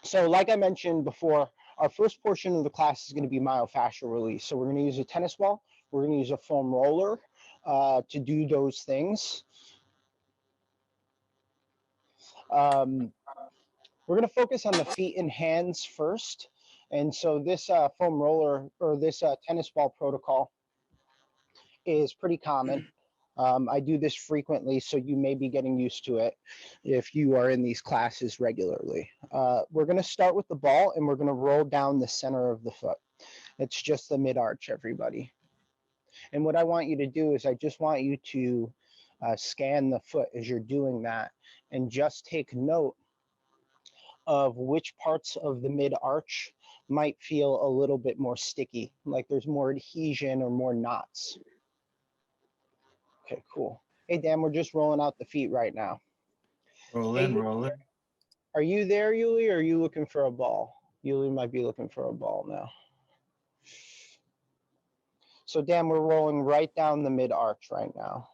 So like I mentioned before, our first portion of the class is going to be myofascial release. So we're going to use a tennis ball. We're going to use a foam roller to do those things. We're going to focus on the feet and hands first. And so this foam roller or this tennis ball protocol is pretty common. I do this frequently, so you may be getting used to it if you are in these classes regularly. We're going to start with the ball, and we're going to roll down the center of the foot. It's just the mid-arch, everybody. And what I want you to do is I just want you to scan the foot as you're doing that and just take note of which parts of the mid-arch might feel a little bit more sticky, like there's more adhesion or more knots. Okay, cool. Hey, Dan, we're just rolling out the feet right now. Rolling, Hey, rolling. are you there, Yuli, or are you looking for a ball? Yuli might be looking for a ball now. So, Dan, we're rolling right down the mid-arch right now.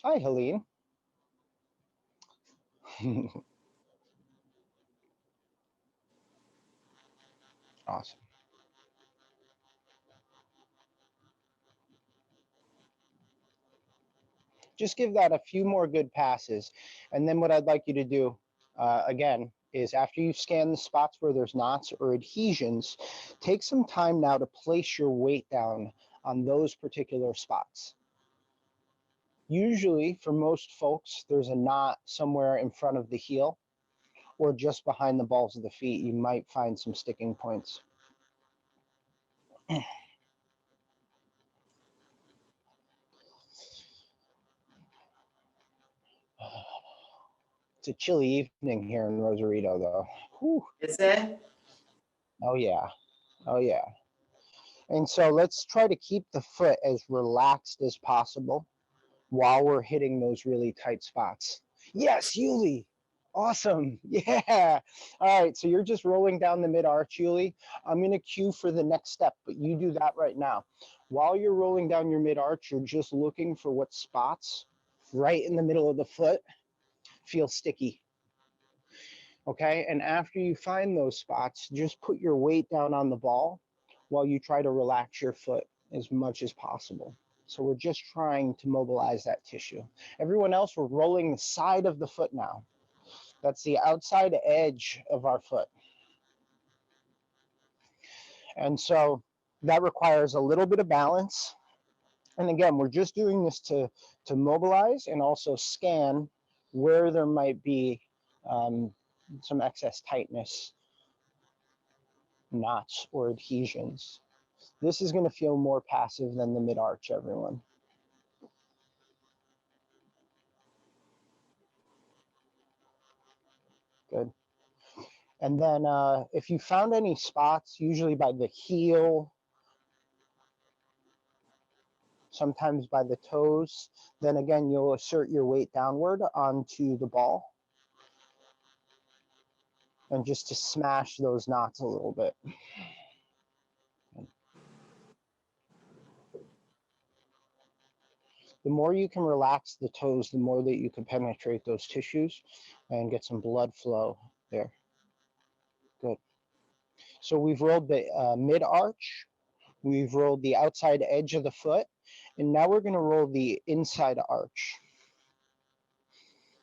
Hi, Helene. Awesome. Just give that a few more good passes. And then what I'd like you to do, again, is after you've scanned the spots where there's knots or adhesions, take some time now to place your weight down on those particular spots. Usually, for most folks, there's a knot somewhere in front of the heel or just behind the balls of the feet. You might find some sticking points. It's a chilly evening here in Rosarito, though. Whew. Is it? Oh, yeah. Oh, yeah. And so let's try to keep the foot as relaxed as possible while we're hitting those really tight spots. Yes, Yuli. Awesome. Yeah. All right. So you're just rolling down the mid arch, Yuli. I'm going to cue for the next step, but you do that right now. While you're rolling down your mid arch, you're just looking for what spots right in the middle of the foot feel sticky. Okay. And after you find those spots, just put your weight down on the ball while you try to relax your foot as much as possible. So we're just trying to mobilize that tissue. Everyone else, we're rolling the side of the foot now. That's the outside edge of our foot. And so that requires a little bit of balance. And again, we're just doing this to mobilize and also scan where there might be some excess tightness, knots, or adhesions. This is going to feel more passive than the mid-arch, everyone. Good. And then if you found any spots, usually by the heel, sometimes by the toes, then again, you'll assert your weight downward onto the ball. And just to smash those knots a little bit. The more you can relax the toes, the more that you can penetrate those tissues and get some blood flow there. Good. So we've rolled the mid-arch, we've rolled the outside edge of the foot, and now we're going to roll the inside arch,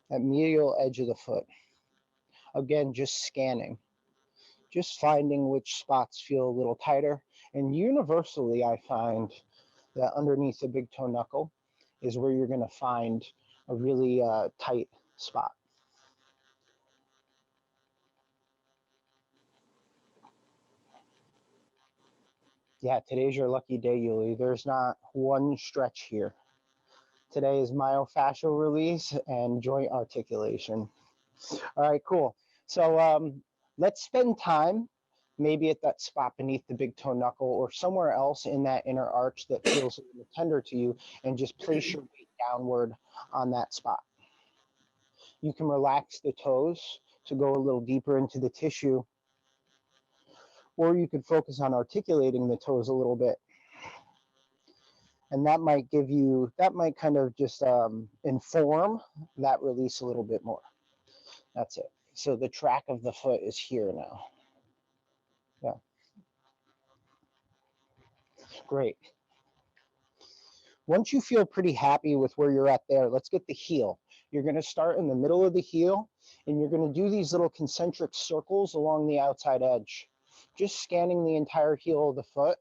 that medial edge of the foot. Again, just scanning, just finding which spots feel a little tighter. And universally, I find that underneath the big toe knuckle is where you're going to find a really tight spot. Yeah, today's your lucky day, Yuli. There's not one stretch here. Today is myofascial release and joint articulation. All right, cool. So let's spend time maybe at that spot beneath the big toe knuckle or somewhere else in that inner arch that feels a little tender to you, and just place your weight downward on that spot. You can relax the toes to go a little deeper into the tissue, or you could focus on articulating the toes a little bit. And that might give you, that might kind of just inform that release a little bit more. That's it. So the track of the foot is here now. Yeah, great. Once you feel pretty happy with where you're at there, let's get the heel. You're going to start in the middle of the heel, and you're going to do these little concentric circles along the outside edge, just scanning the entire heel of the foot.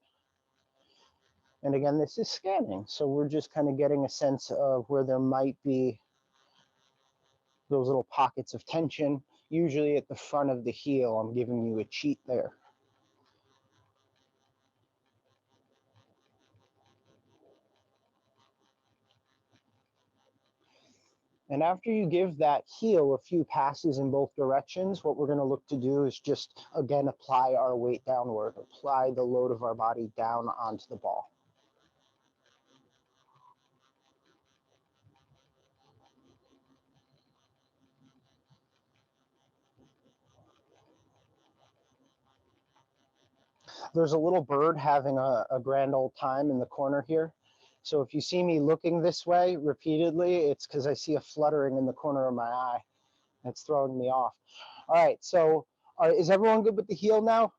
And again, this is scanning, so we're just kind of getting a sense of where there might be those little pockets of tension, usually at the front of the heel. I'm giving you a cheat there. And after you give that heel a few passes in both directions, what we're going to look to do is just, again, apply our weight downward, apply the load of our body down onto the ball. There's a little bird having a grand old time in the corner here. So if you see me looking this way repeatedly, it's because I see a fluttering in the corner of my eye. That's throwing me off. All right, so is everyone good with the heel now?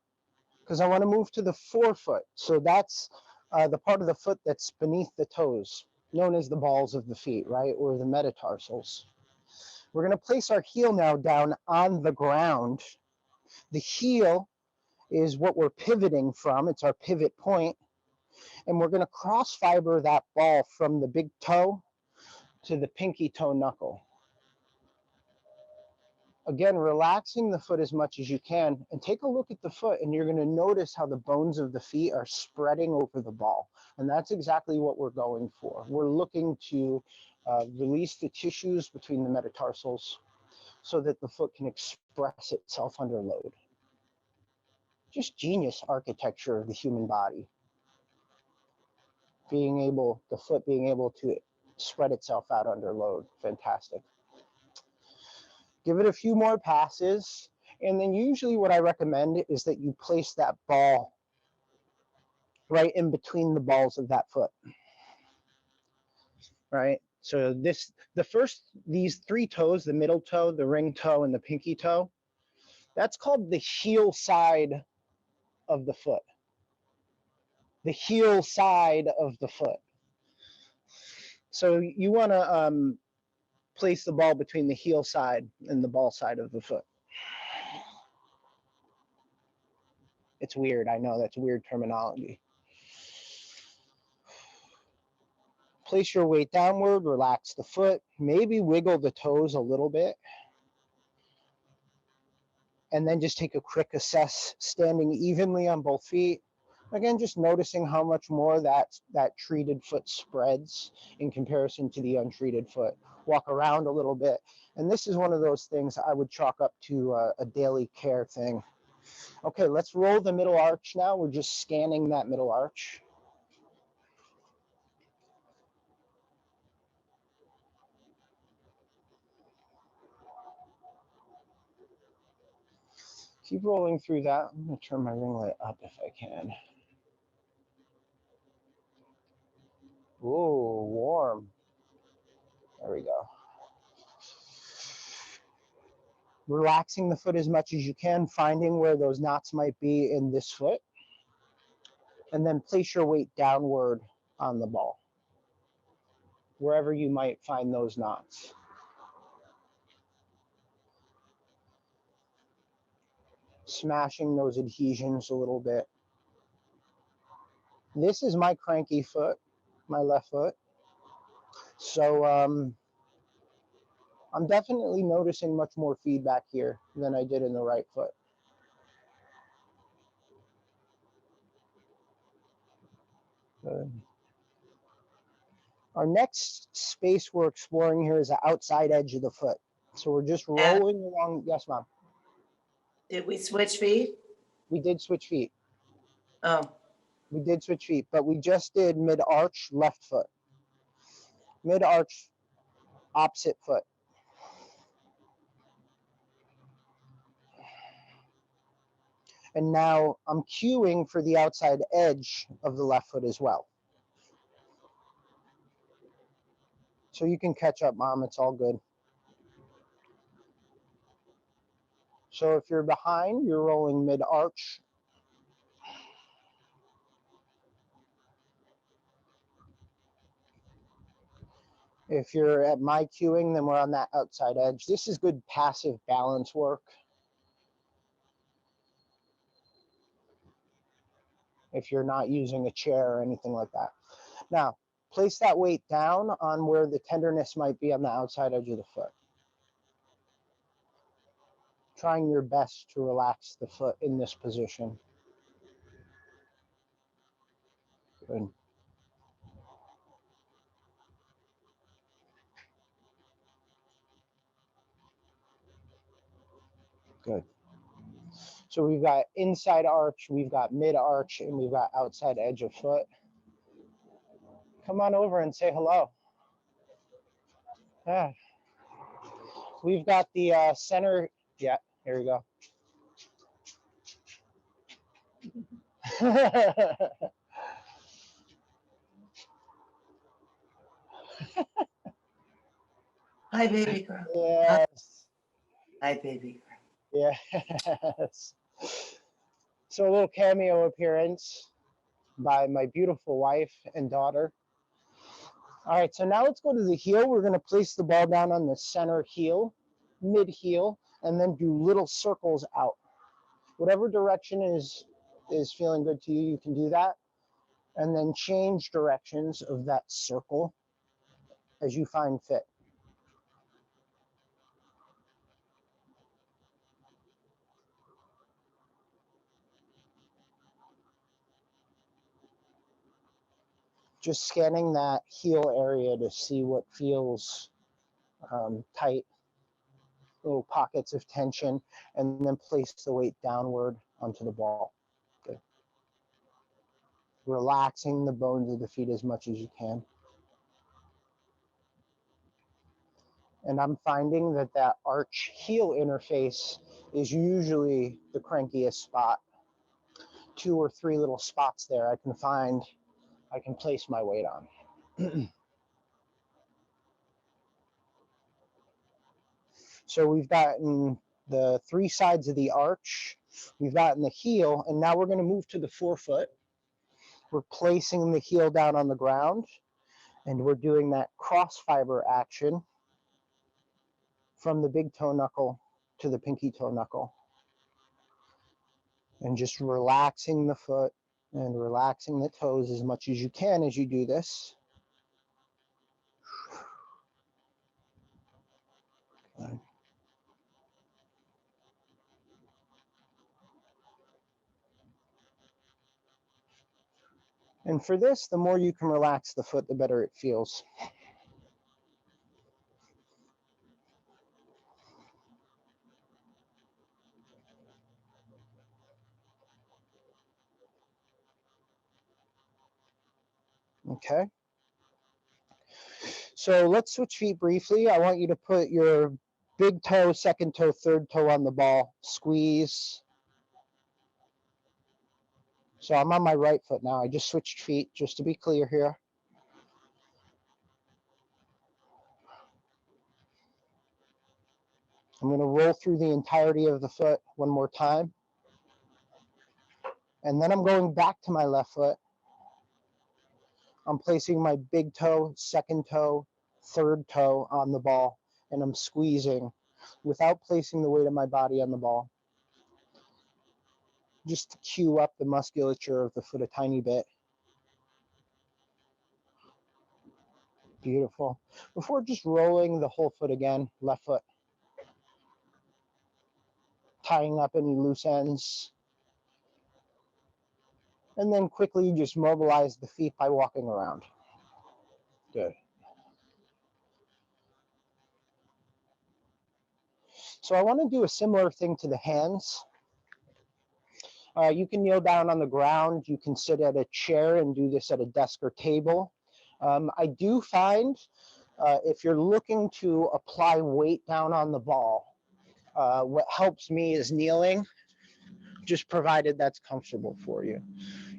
Because I want to move to the forefoot. So that's the part of the foot that's beneath the toes, known as the balls of the feet, right? Or the metatarsals. We're going to place our heel now down on the ground. The heel is what we're pivoting from. It's our pivot point. And we're going to cross fiber that ball from the big toe to the pinky toe knuckle. Again, relaxing the foot as much as you can, and take a look at the foot, and you're going to notice how the bones of the feet are spreading over the ball. And that's exactly what we're going for. We're looking to release the tissues between the metatarsals so that the foot can express itself under load. Just genius architecture of the human body. The foot being able to spread itself out under load. Fantastic. Give it a few more passes, and then usually what I recommend is that you place that ball right in between the balls of that foot, right? So these three toes, the middle toe, the ring toe, and the pinky toe, that's called the heel side of the foot. The heel side of the foot. So you want to place the ball between the heel side and the ball side of the foot. It's weird, I know, that's weird terminology. Place your weight downward, relax the foot, maybe wiggle the toes a little bit. And then just take a quick assess, standing evenly on both feet. Again, just noticing how much more that treated foot spreads in comparison to the untreated foot. Walk around a little bit. And this is one of those things I would chalk up to a daily care thing. Okay, let's roll the middle arch now. We're just scanning that middle arch. Keep rolling through that. I'm going to turn my ring light up if I can. Ooh, warm. There we go. Relaxing the foot as much as you can, finding where those knots might be in this foot. And then place your weight downward on the ball, wherever you might find those knots. Smashing those adhesions a little bit. This is my cranky foot, my left foot. So I'm definitely noticing much more feedback here than I did in the right foot. Good. Our next space we're exploring here is the outside edge of the foot. So we're just rolling along. Yes, Mom. Did we switch feet? We did switch feet. Oh. We did switch feet, but we just did mid-arch left foot. Mid-arch opposite foot. And now I'm cueing for the outside edge of the left foot as well. So you can catch up, Mom. It's all good. So if you're behind, you're rolling mid-arch. If you're at my cueing, then we're on that outside edge. This is good passive balance work. If you're not using a chair or anything like that. Now, place that weight down on where the tenderness might be on the outside edge of the foot. Trying your best to relax the foot in this position. Good. Good. So we've got inside arch, we've got mid arch, and we've got outside edge of foot. Come on over and say hello. Yeah. We've got the center. Yeah, here we go. Hi, baby girl. Yes. Hi, baby girl. Yes. So a little cameo appearance by my beautiful wife and daughter. All right, so now let's go to the heel. We're going to place the ball down on the center heel, mid heel, and then do little circles out. Whatever direction is feeling good to you, you can do that. And then change directions of that circle as you find fit. Just scanning that heel area to see what feels tight, little pockets of tension, and then place the weight downward onto the ball. Good. Relaxing the bones of the feet as much as you can. And I'm finding that that arch heel interface is usually the crankiest spot. 2 or 3 little spots there I can place my weight on. So we've gotten the 3 sides of the arch, we've gotten the heel, and now we're going to move to the forefoot. We're placing the heel down on the ground, and we're doing that cross fiber action from the big toe knuckle to the pinky toe knuckle. And just relaxing the foot and relaxing the toes as much as you can as you do this. Okay. And for this, the more you can relax the foot, the better it feels. Okay. So let's switch feet briefly. I want you to put your big toe, second toe, third toe on the ball. Squeeze. So I'm on my right foot now. I just switched feet, just to be clear here. I'm going to roll through the entirety of the foot one more time. And then I'm going back to my left foot. I'm placing my big toe, second toe, third toe on the ball, and I'm squeezing without placing the weight of my body on the ball. Just to cue up the musculature of the foot a tiny bit. Beautiful. Before just rolling the whole foot again, left foot. Tying up any loose ends. And then quickly just mobilize the feet by walking around. Good. So I want to do a similar thing to the hands. You can kneel down on the ground. You can sit at a chair and do this at a desk or table. I do find if you're looking to apply weight down on the ball, what helps me is kneeling, just provided that's comfortable for you.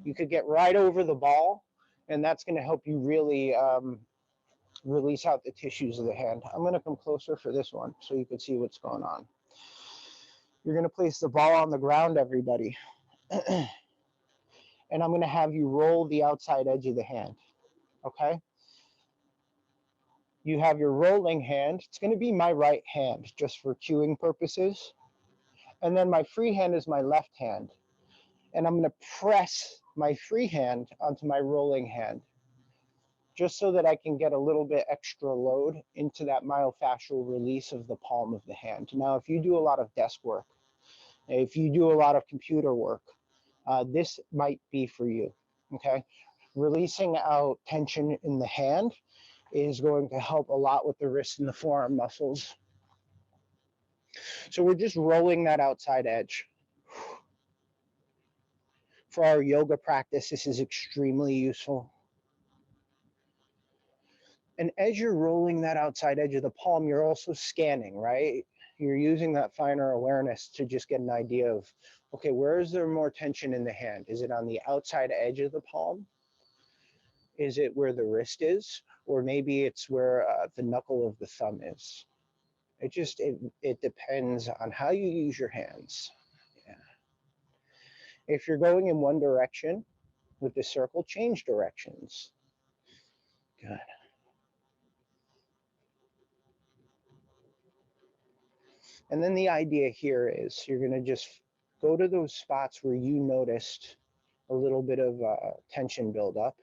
You could get right over the ball, and that's going to help you really release out the tissues of the hand. I'm going to come closer for this one so you can see what's going on. You're going to place the ball on the ground, everybody. And I'm going to have you roll the outside edge of the hand. Okay? You have your rolling hand. It's going to be my right hand just for cueing purposes. And then my free hand is my left hand. And I'm going to press my free hand onto my rolling hand just so that I can get a little bit extra load into that myofascial release of the palm of the hand. Now, if you do a lot of desk work, if you do a lot of computer work, this might be for you, okay? Releasing out tension in the hand is going to help a lot with the wrist and the forearm muscles. So we're just rolling that outside edge. For our yoga practice, this is extremely useful. And as you're rolling that outside edge of the palm, you're also scanning, right? You're using that finer awareness to just get an idea of, okay, where is there more tension in the hand? Is it on the outside edge of the palm? Is it where the wrist is? Or maybe it's where the knuckle of the thumb is. It depends on how you use your hands. Yeah. If you're going in one direction with the circle, change directions. Good. And then the idea here is you're going to just go to those spots where you noticed a little bit of tension buildup.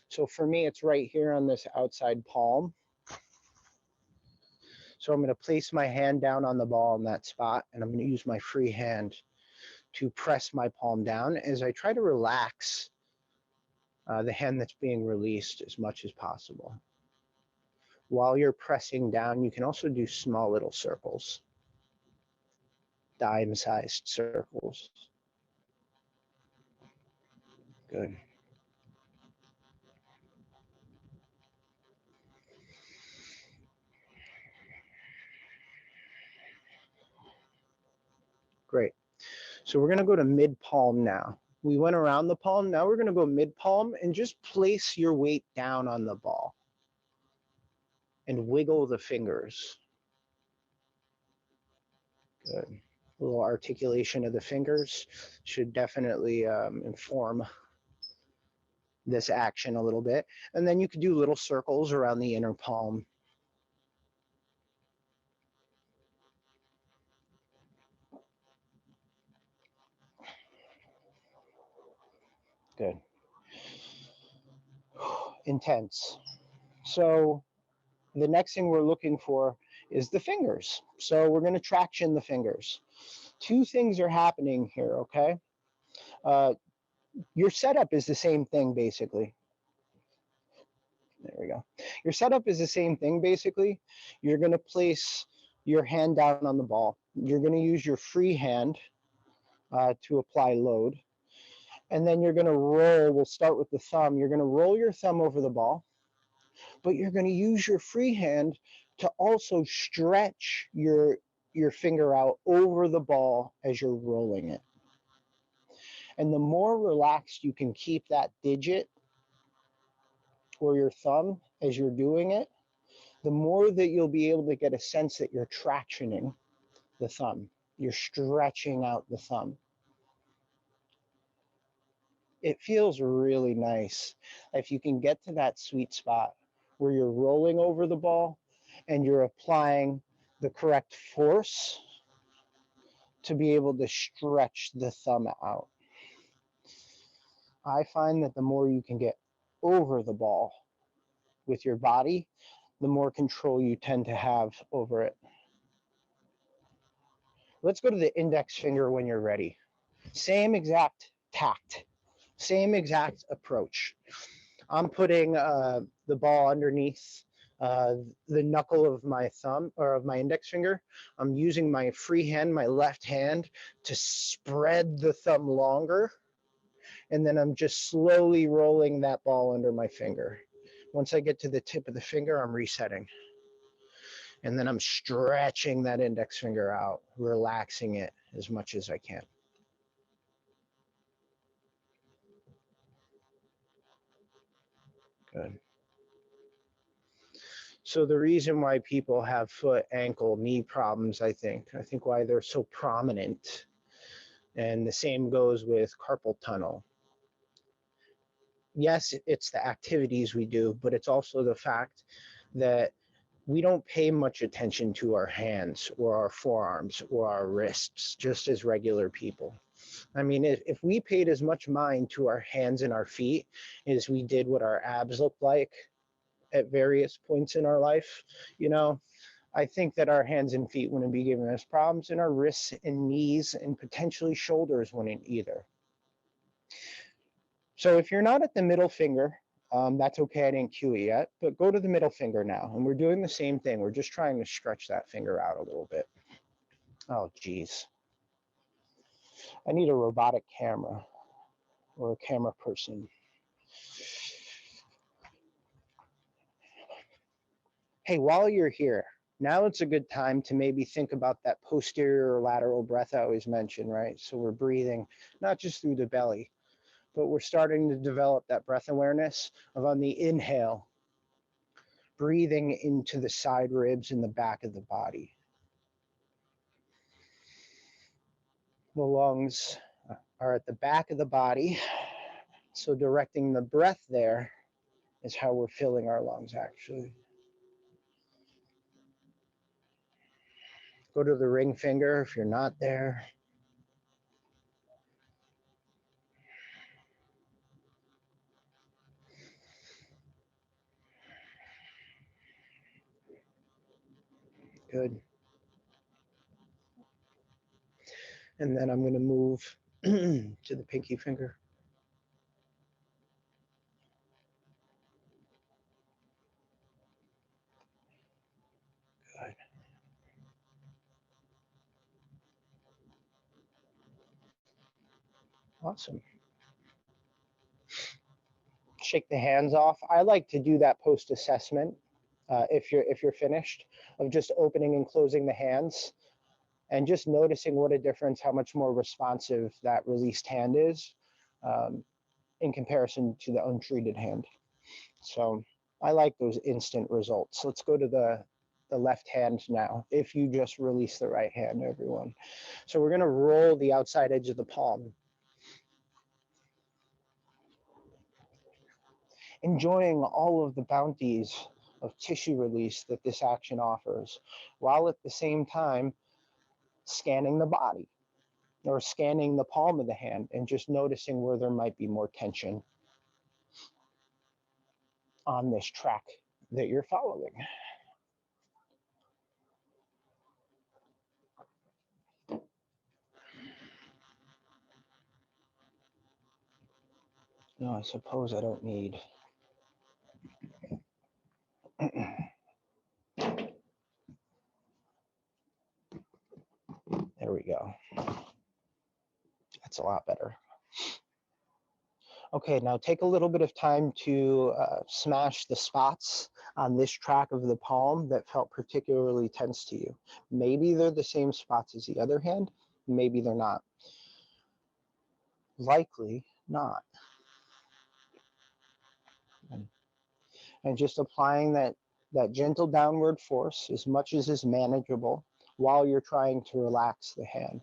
So for me, it's right here on this outside palm. So I'm going to place my hand down on the ball in that spot, and I'm going to use my free hand to press my palm down as I try to relax the hand that's being released as much as possible. While you're pressing down, you can also do small little circles, dime-sized circles. Good. Great. So we're going to go to mid palm now. We went around the palm. Now we're going to go mid palm and just place your weight down on the ball and wiggle the fingers. Good. A little articulation of the fingers should definitely inform this action a little bit. And then you could do little circles around the inner palm. Good. Intense. So the next thing we're looking for is the fingers. So we're going to traction the fingers. Two things are happening here, okay? Your setup is the same thing, basically. There we go. Your setup is the same thing, basically. You're going to place your hand down on the ball. You're going to use your free hand to apply load. And then you're going to roll. We'll start with the thumb. You're going to roll your thumb over the ball, but you're going to use your free hand to also stretch your finger out over the ball as you're rolling it. And the more relaxed you can keep that digit or your thumb as you're doing it, the more that you'll be able to get a sense that you're tractioning the thumb. You're stretching out the thumb. It feels really nice if you can get to that sweet spot where you're rolling over the ball and you're applying the correct force to be able to stretch the thumb out. I find that the more you can get over the ball with your body, the more control you tend to have over it. Let's go to the index finger when you're ready. Same exact tact, same exact approach. I'm putting the ball underneath the knuckle of my thumb or of my index finger. I'm using my free hand, my left hand, to spread the thumb longer. And then I'm just slowly rolling that ball under my finger. Once I get to the tip of the finger, I'm resetting. And then I'm stretching that index finger out, relaxing it as much as I can. Good. So the reason why people have foot, ankle, knee problems, I think why they're so prominent, and the same goes with carpal tunnel. Yes, it's the activities we do, but it's also the fact that we don't pay much attention to our hands or our forearms or our wrists, just as regular people. I mean, if we paid as much mind to our hands and our feet as we did what our abs look like at various points in our life, you know, I think that our hands and feet wouldn't be giving us problems, and our wrists and knees and potentially shoulders wouldn't either. So if you're not at the middle finger, that's okay, I didn't cue it yet, but go to the middle finger now. And we're doing the same thing. We're just trying to stretch that finger out a little bit. Oh, geez. I need a robotic camera or a camera person. Hey, while you're here, now it's a good time to maybe think about that posterior or lateral breath I always mention, right? So we're breathing not just through the belly, but we're starting to develop that breath awareness of, on the inhale, breathing into the side ribs and the back of the body. The lungs are at the back of the body, so directing the breath there is how we're filling our lungs, actually. Go to the ring finger if you're not there. Good. And then I'm going to move to the pinky finger. Good. Awesome. Shake the hands off. I like to do that post-assessment if you're finished, of just opening and closing the hands and just noticing what a difference, how much more responsive that released hand is in comparison to the untreated hand. So I like those instant results. Let's go to the left hand now, if you just release the right hand, everyone. So we're going to roll the outside edge of the palm. Enjoying all of the bounties of tissue release that this action offers, while at the same time scanning the body or scanning the palm of the hand and just noticing where there might be more tension on this track that you're following. No, I suppose I don't need. There we go. That's a lot better. Okay, now take a little bit of time to smash the spots on this track of the palm that felt particularly tense to you. Maybe they're the same spots as the other hand, maybe they're not. Likely not. And just applying that gentle downward force as much as is manageable while you're trying to relax the hand.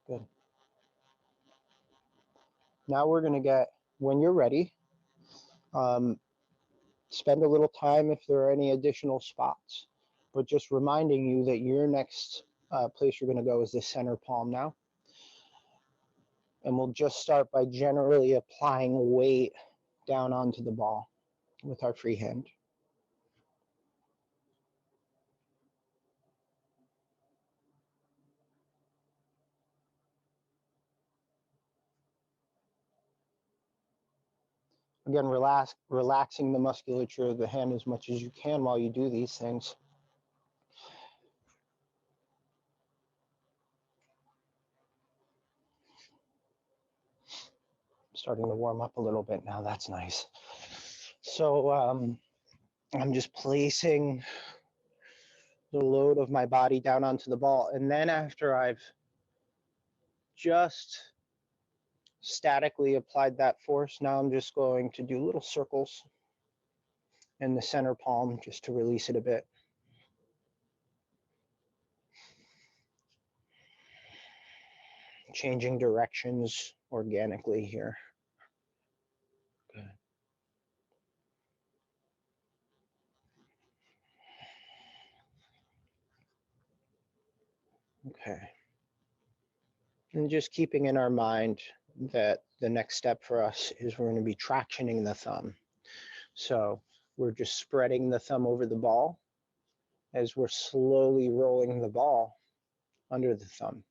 Good. Now we're going to get, when you're ready, spend a little time if there are any additional spots, but just reminding you that your next place you're going to go is the center palm now. And we'll just start by generally applying weight down onto the ball with our free hand. Again, relaxing the musculature of the hand as much as you can while you do these things. Starting to warm up a little bit now, that's nice. So I'm just placing the load of my body down onto the ball. And then after I've just statically applied that force. Now I'm just going to do little circles in the center palm just to release it a bit. Changing directions organically here. Good. Okay. And just keeping in our mind that the next step for us is we're going to be tractioning the thumb. So we're just spreading the thumb over the ball as we're slowly rolling the ball under the thumb.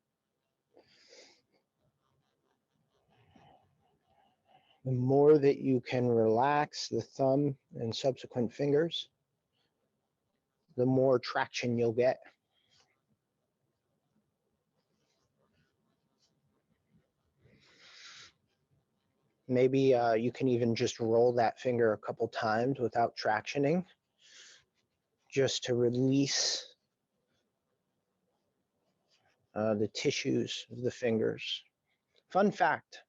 The more that you can relax the thumb and subsequent fingers, the more traction you'll get. Maybe you can even just roll that finger a couple times without tractioning, just to release the tissues of the fingers. Fun fact,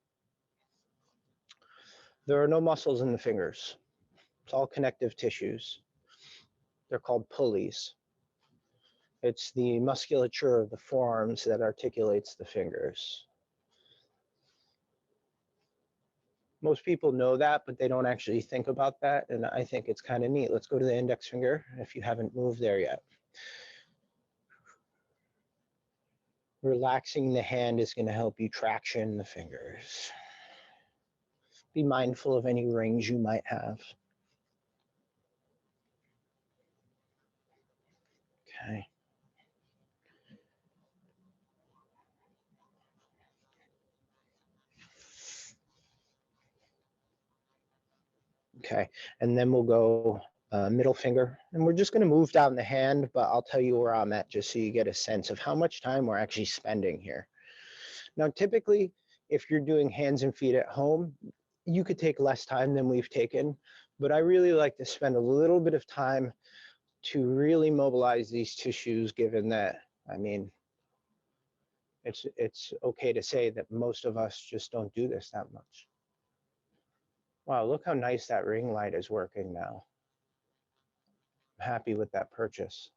there are no muscles in the fingers. It's all connective tissues. They're called pulleys. It's the musculature of the forearms that articulates the fingers. Most people know that, but they don't actually think about that, and I think it's kind of neat. Let's go to the index finger if you haven't moved there yet. Relaxing the hand is going to help you traction the fingers. Be mindful of any rings you might have. Okay. Okay, and then we'll go middle finger, and we're just going to move down the hand, but I'll tell you where I'm at just so you get a sense of how much time we're actually spending here. Now, typically, if you're doing hands and feet at home, you could take less time than we've taken, but I really like to spend a little bit of time to really mobilize these tissues, given that, I mean, it's okay to say that most of us just don't do this that much. Wow, look how nice that ring light is working now. I'm happy with that purchase.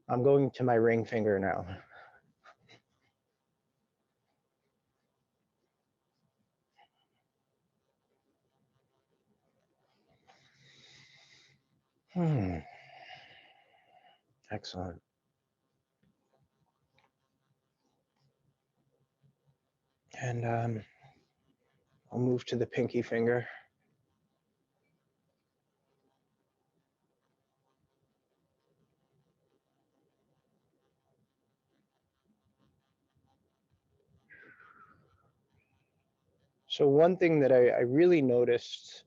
I'm going to my ring finger now. Excellent. And I'll move to the pinky finger. So one thing that I really noticed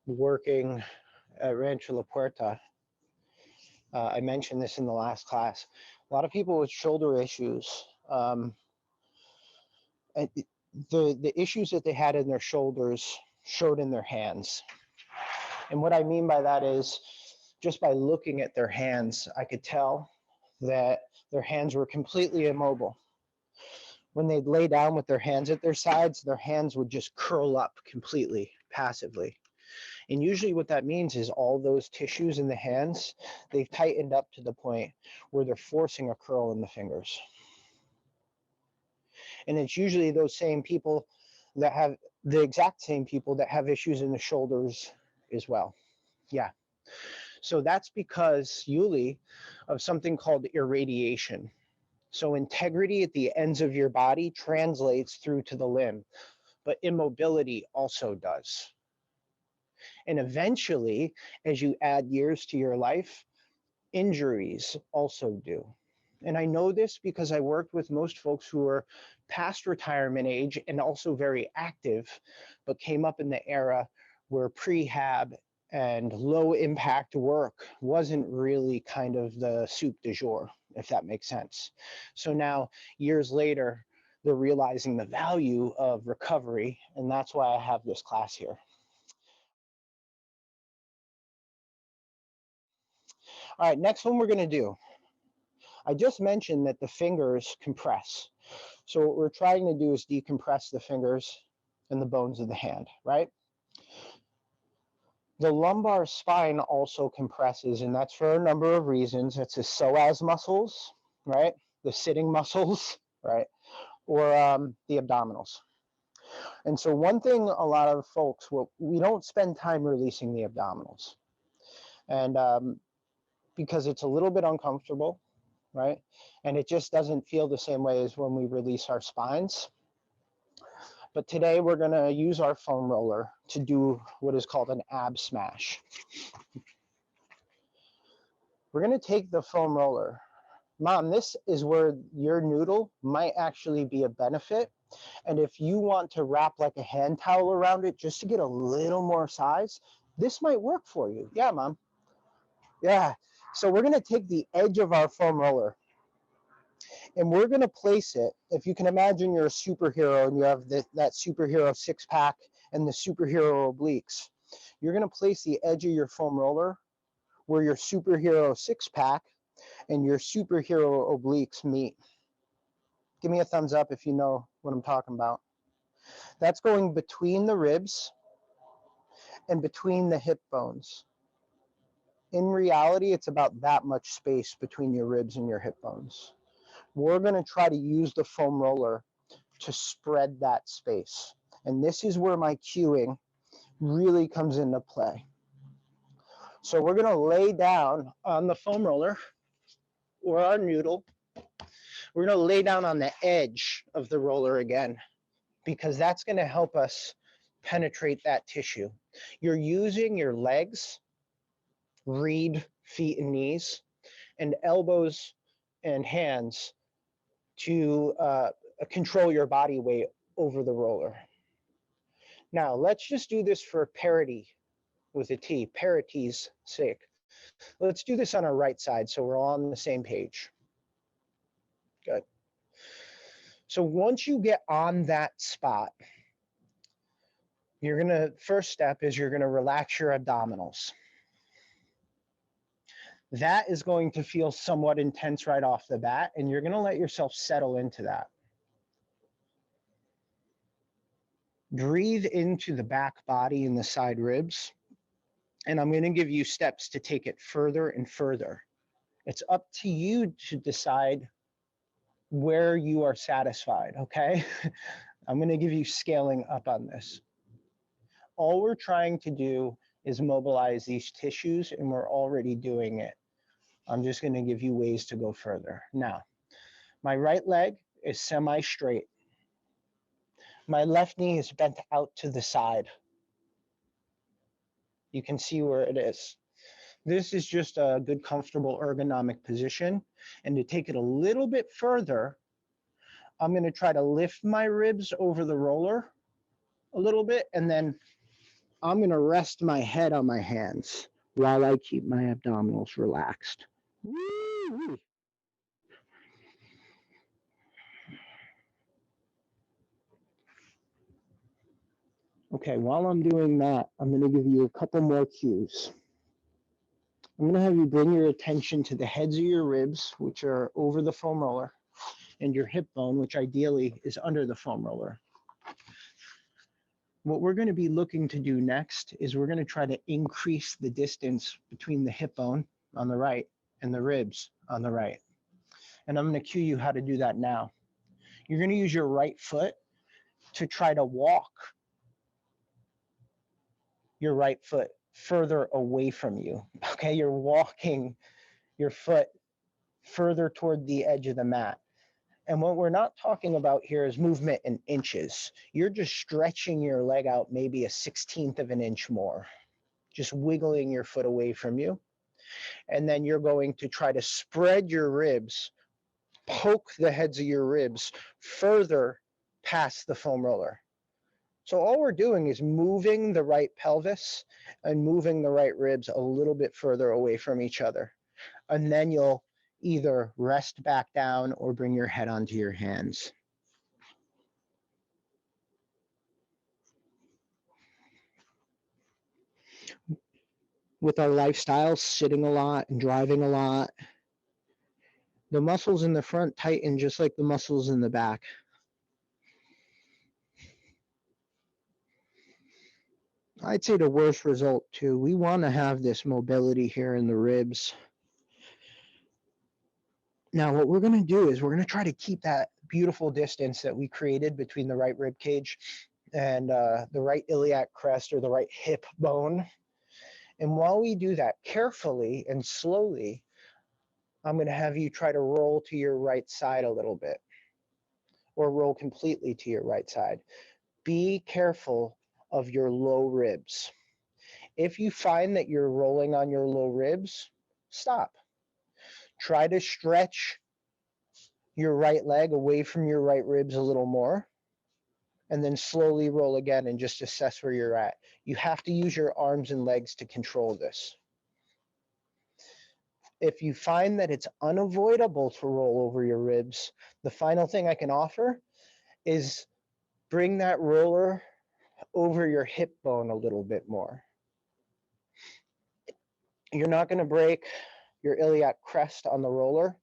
working at Rancho La Puerta, I mentioned this in the last class, a lot of people with shoulder issues, and the issues that they had in their shoulders showed in their hands. And what I mean by that is, just by looking at their hands, I could tell that their hands were completely immobile. When they'd lay down with their hands at their sides, their hands would just curl up completely, passively. And usually what that means is all those tissues in the hands, they've tightened up to the point where they're forcing a curl in the fingers. And it's usually those same people that have the exact same people that have issues in the shoulders as well. Yeah. So that's because, Yuli, of something called irradiation. So integrity at the ends of your body translates through to the limb, but immobility also does. And eventually, as you add years to your life, injuries also do. And I know this because I worked with most folks who are past retirement age and also very active, but came up in the era where prehab and low impact work wasn't really kind of the soup du jour, if that makes sense. So now, years later, they're realizing the value of recovery, and that's why I have this class here. All right, next one we're going to do. I just mentioned that the fingers compress. So what we're trying to do is decompress the fingers and the bones of the hand, right? The lumbar spine also compresses, and that's for a number of reasons. It's the psoas muscles, right? The sitting muscles, right? Or the abdominals. And so one thing a lot of folks, we don't spend time releasing the abdominals. And because it's a little bit uncomfortable, right? And it just doesn't feel the same way as when we release our spines. But today we're gonna use our foam roller to do what is called an ab smash. We're gonna take the foam roller. Mom, this is where your noodle might actually be a benefit. And if you want to wrap like a hand towel around it just to get a little more size, this might work for you. Yeah, Mom. Yeah. So we're gonna take the edge of our foam roller and we're gonna place it. If you can imagine you're a superhero and you have that superhero six pack and the superhero obliques, you're gonna place the edge of your foam roller where your superhero six pack and your superhero obliques meet. Give me a thumbs up if you know what I'm talking about. That's going between the ribs and between the hip bones. In reality, it's about that much space between your ribs and your hip bones. We're going to try to use the foam roller to spread that space. And this is where my cueing really comes into play. So we're going to lay down on the foam roller or our noodle. We're going to lay down on the edge of the roller again, because that's going to help us penetrate that tissue. You're using your legs, reed, feet, and knees, and elbows and hands to control your body weight over the roller. Now, let's just do this for parity with a T, parity's sake. Let's do this on our right side so we're all on the same page. Good. So once you get on that spot, first step is you're gonna relax your abdominals. That is going to feel somewhat intense right off the bat, and you're gonna let yourself settle into that. Breathe into the back body and the side ribs, and I'm gonna give you steps to take it further and further. It's up to you to decide where you are satisfied, okay? I'm gonna give you scaling up on this. All we're trying to do is mobilize these tissues, and we're already doing it. I'm just gonna give you ways to go further. Now, my right leg is semi-straight. My left knee is bent out to the side. You can see where it is. This is just a good, comfortable, ergonomic position. And to take it a little bit further, I'm gonna try to lift my ribs over the roller a little bit, and then I'm gonna rest my head on my hands while I keep my abdominals relaxed. Woo-wee. Okay, while I'm doing that, I'm gonna give you a couple more cues. I'm gonna have you bring your attention to the heads of your ribs, which are over the foam roller, and your hip bone, which ideally is under the foam roller. What we're going to be looking to do next is we're going to try to increase the distance between the hip bone on the right and the ribs on the right. And I'm going to cue you how to do that now. You're going to use your right foot to try to walk your right foot further away from you. Okay, you're walking your foot further toward the edge of the mat. And what we're not talking about here is movement in inches. You're just stretching your leg out maybe a 1/16 of an inch more, just wiggling your foot away from you. And then you're going to try to spread your ribs, poke the heads of your ribs further past the foam roller. So all we're doing is moving the right pelvis and moving the right ribs a little bit further away from each other. And then you'll either rest back down or bring your head onto your hands. With our lifestyles, sitting a lot and driving a lot, The muscles in the front tighten just like the muscles in the back. I'd say the worst result too. We want to have this mobility here in the ribs. Now, what we're going to do is we're going to try to keep that beautiful distance that we created between the right rib cage and the right iliac crest or the right hip bone. And while we do that carefully and slowly, I'm going to have you try to roll to your right side a little bit or roll completely to your right side. Be careful of your low ribs. If you find that you're rolling on your low ribs, stop. Try to stretch your right leg away from your right ribs a little more, and then slowly roll again and just assess where you're at. You have to use your arms and legs to control this. If you find that it's unavoidable to roll over your ribs, the final thing I can offer is bring that roller over your hip bone a little bit more. You're not going to break your iliac crest on the roller,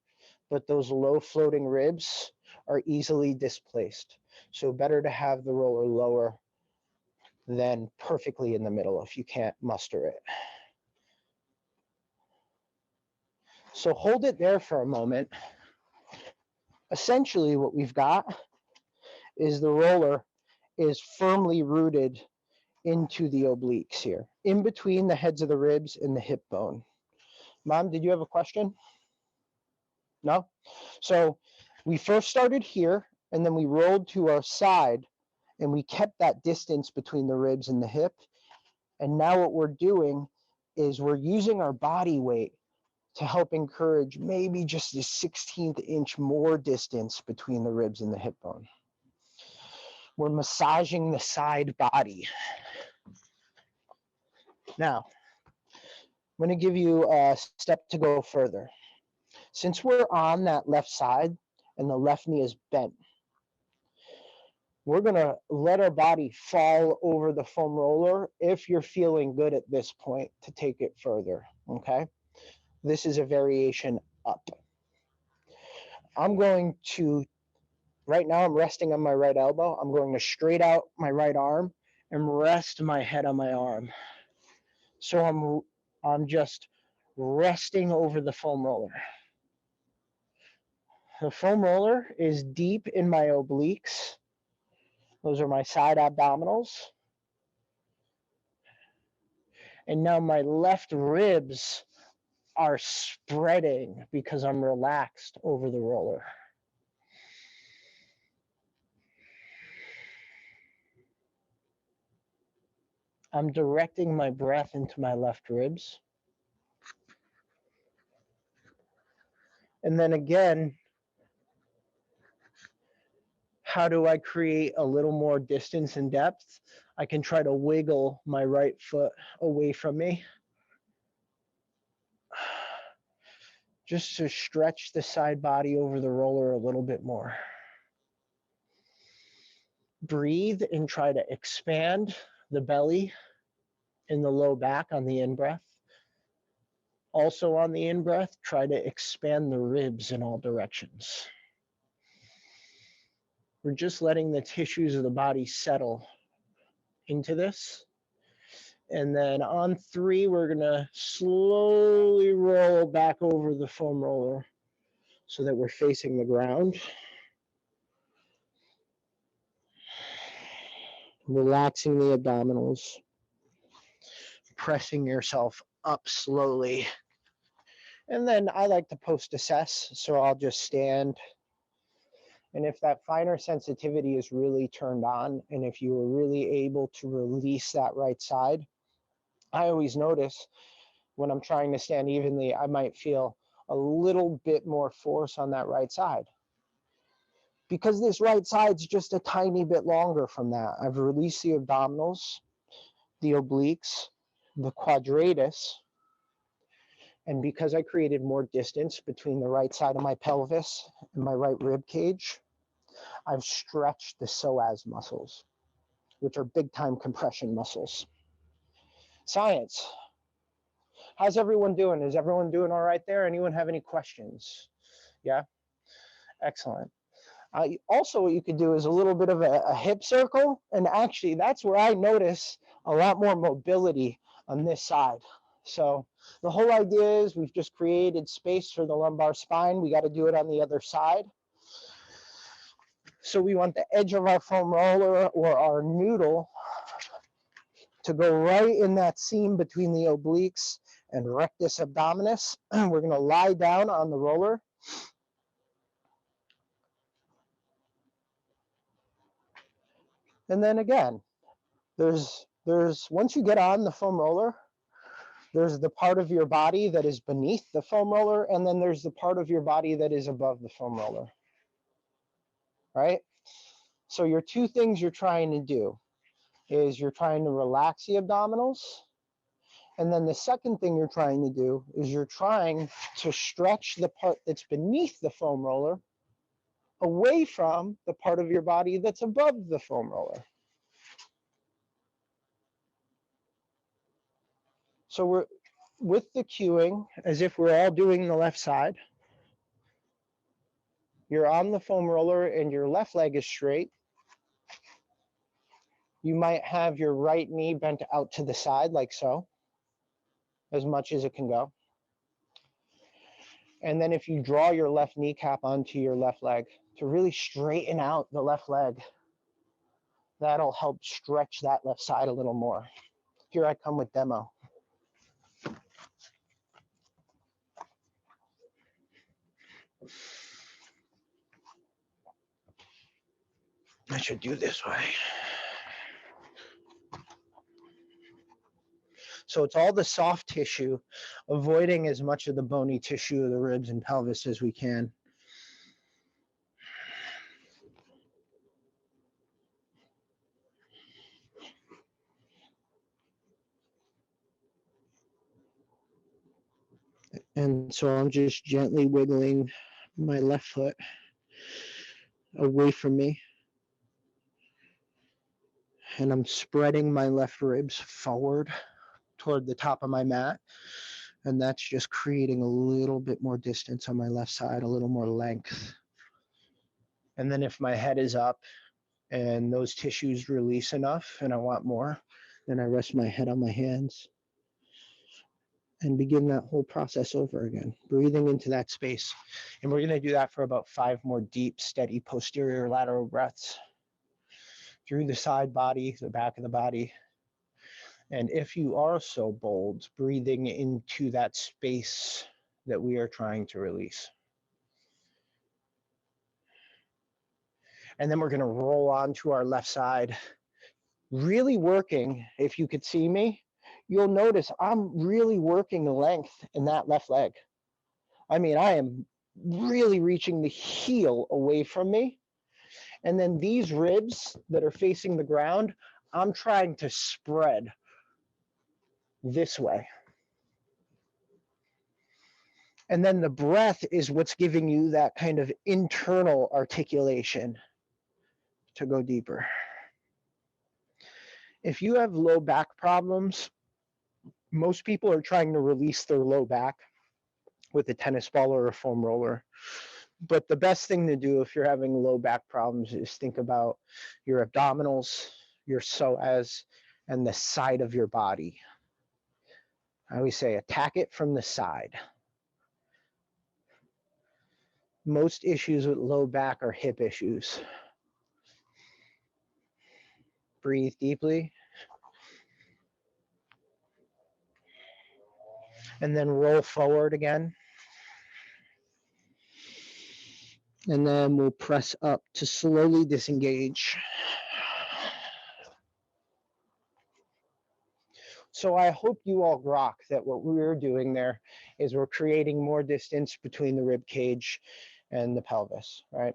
but those low floating ribs are easily displaced. So better to have the roller lower than perfectly in the middle if you can't muster it. So hold it there for a moment. Essentially what we've got is the roller is firmly rooted into the obliques here, in between the heads of the ribs and the hip bone. Mom, did you have a question? No? So we first started here, and then we rolled to our side, and we kept that distance between the ribs and the hip. And now what we're doing is we're using our body weight to help encourage maybe just a 16th inch more distance between the ribs and the hip bone. We're massaging the side body. Now, I'm going to give you a step to go further. Since we're on that left side and the left knee is bent, we're going to let our body fall over the foam roller if you're feeling good at this point to take it further, okay? This is a variation up. I'm going to, right now I'm resting on my right elbow. I'm going to straight out my right arm and rest my head on my arm. So I'm just resting over the foam roller. The foam roller is deep in my obliques. Those are my side abdominals. And now my left ribs are spreading because I'm relaxed over the roller. I'm directing my breath into my left ribs. And then again, how do I create a little more distance and depth? I can try to wiggle my right foot away from me, just to stretch the side body over the roller a little bit more. Breathe and try to expand the belly and the low back on the in-breath. Also on the in-breath, try to expand the ribs in all directions. We're just letting the tissues of the body settle into this. And then on 3, we're going to slowly roll back over the foam roller so that we're facing the ground. Relaxing the abdominals. Pressing yourself up slowly. And then I like to post-assess, so I'll just stand. And if that finer sensitivity is really turned on, and if you were really able to release that right side, I always notice when I'm trying to stand evenly, I might feel a little bit more force on that right side. Because this right side's just a tiny bit longer from that. I've released the abdominals, the obliques, the quadratus, and because I created more distance between the right side of my pelvis and my right rib cage, I've stretched the psoas muscles, which are big time compression muscles. Science. How's everyone doing? Is everyone doing all right there? Anyone have any questions? Yeah, excellent. Also, what you could do is a little bit of a hip circle, and actually that's where I notice a lot more mobility on this side. So the whole idea is we've just created space for the lumbar spine. We got to do it on the other side. So we want the edge of our foam roller or our noodle to go right in that seam between the obliques and rectus abdominis. We're going to lie down on the roller. And then again, there's once you get on the foam roller, there's the part of your body that is beneath the foam roller, and then there's the part of your body that is above the foam roller, right? So your two things you're trying to do is you're trying to relax the abdominals, and then the second thing you're trying to do is you're trying to stretch the part that's beneath the foam roller away from the part of your body that's above the foam roller. So we're with the cueing as if we're all doing the left side. You're on the foam roller and your left leg is straight. You might have your right knee bent out to the side like so, as much as it can go. And then if you draw your left kneecap onto your left leg to really straighten out the left leg, that'll help stretch that left side a little more. Here I come with demo. I should do this way. So it's all the soft tissue, avoiding as much of the bony tissue of the ribs and pelvis as we can. And so I'm just gently wiggling my left foot away from me. And I'm spreading my left ribs forward toward the top of my mat. And that's just creating a little bit more distance on my left side, a little more length. And then if my head is up and those tissues release enough and I want more, then I rest my head on my hands and begin that whole process over again, breathing into that space. And we're going to do that for about 5 more deep, steady posterior lateral breaths through the side body, the back of the body. And if you are so bold, breathing into that space that we are trying to release. And then we're going to roll onto our left side, really working. If you could see me, you'll notice I'm really working the length in that left leg. I mean, I am really reaching the heel away from me. And then these ribs that are facing the ground, I'm trying to spread this way. And then the breath is what's giving you that kind of internal articulation to go deeper. If you have low back problems, most people are trying to release their low back with a tennis ball or a foam roller. But the best thing to do if you're having low back problems is think about your abdominals, your psoas, and the side of your body. I always say attack it from the side. Most issues with low back are hip issues. Breathe deeply. And then roll forward again. And then we'll press up to slowly disengage. So I hope you all grok that what we're doing there is we're creating more distance between the rib cage and the pelvis, right?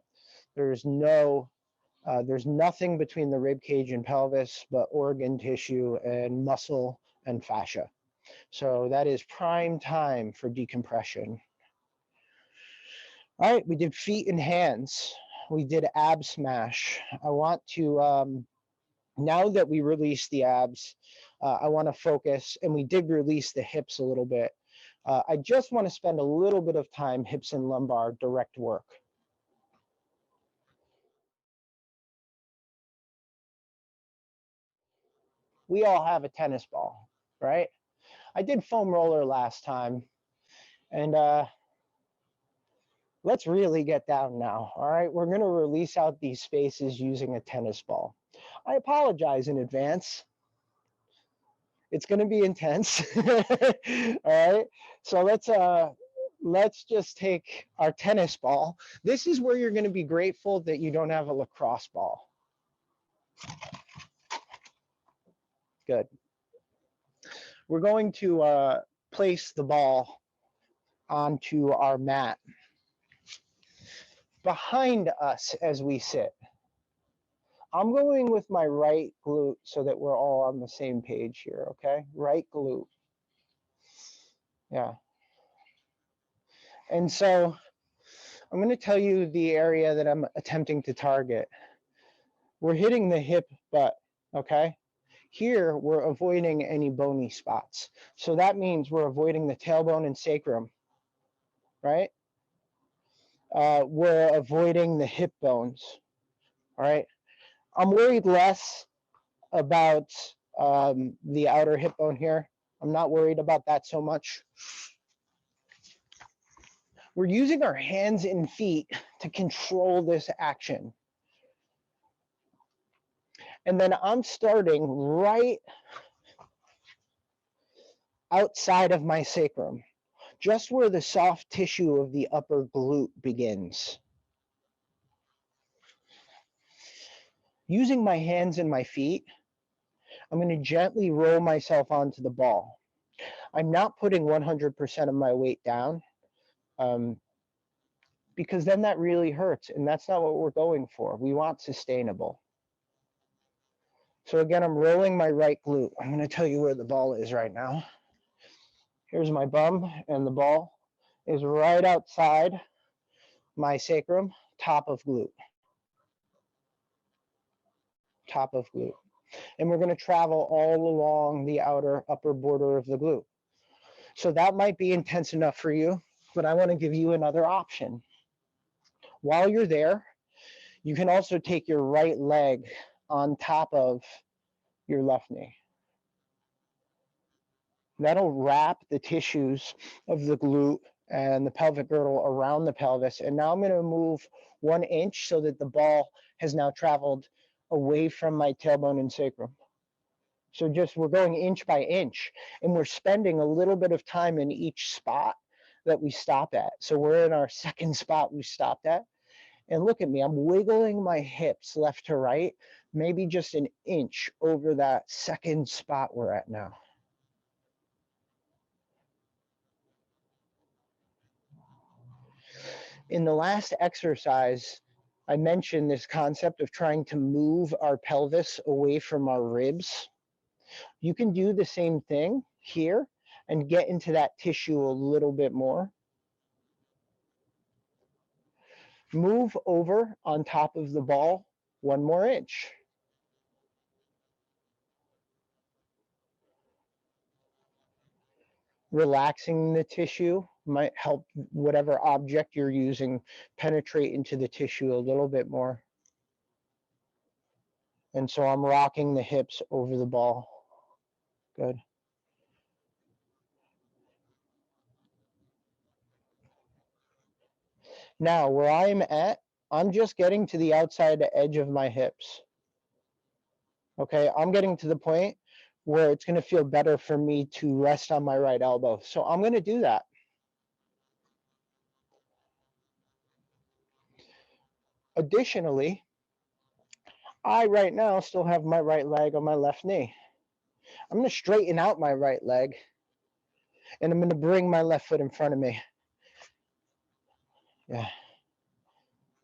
There's nothing between the rib cage and pelvis but organ tissue and muscle and fascia. So that is prime time for decompression. All right, we did feet and hands. We did ab smash. I want to, now that we released the abs, I want to focus, and we did release the hips a little bit. I just want to spend a little bit of time hips and lumbar direct work. We all have a tennis ball, right? I did foam roller last time, and let's really get down now. All right, we're going to release out these spaces using a tennis ball. I apologize in advance. It's going to be intense. All right, so let's just take our tennis ball. This is where you're going to be grateful that you don't have a lacrosse ball. Good. We're going to place the ball onto our mat behind us as we sit. I'm going with my right glute so that we're all on the same page here, okay? Right glute. Yeah. And so I'm going to tell you the area that I'm attempting to target. We're hitting the hip butt, okay? Here, we're avoiding any bony spots. So that means we're avoiding the tailbone and sacrum, right? We're avoiding the hip bones, all right? I'm worried less about the outer hip bone here. I'm not worried about that so much. We're using our hands and feet to control this action. And then I'm starting right outside of my sacrum, just where the soft tissue of the upper glute begins. Using my hands and my feet, I'm going to gently roll myself onto the ball. I'm not putting 100% of my weight down because then that really hurts, and that's not what we're going for. We want sustainable. So again, I'm rolling my right glute. I'm going to tell you where the ball is right now. Here's my bum, and the ball is right outside my sacrum, top of glute. Top of glute. And we're going to travel all along the outer upper border of the glute. So that might be intense enough for you, but I want to give you another option. While you're there, you can also take your right leg on top of your left knee. That'll wrap the tissues of the glute and the pelvic girdle around the pelvis. And now I'm going to move 1 inch so that the ball has now traveled away from my tailbone and sacrum. So just we're going inch by inch, and we're spending a little bit of time in each spot that we stop at. So we're in our second spot we stopped at. And look at me, I'm wiggling my hips left to right, maybe just an inch over that second spot we're at now. In the last exercise, I mentioned this concept of trying to move our pelvis away from our ribs. You can do the same thing here and get into that tissue a little bit more. Move over on top of the ball 1 more inch. Relaxing the tissue might help whatever object you're using penetrate into the tissue a little bit more. And so I'm rocking the hips over the ball. Good. Now, where I'm at, I'm just getting to the outside edge of my hips. Okay, I'm getting to the point where it's going to feel better for me to rest on my right elbow. So I'm going to do that. Additionally, I right now still have my right leg on my left knee. I'm going to straighten out my right leg, and I'm going to bring my left foot in front of me. Yeah.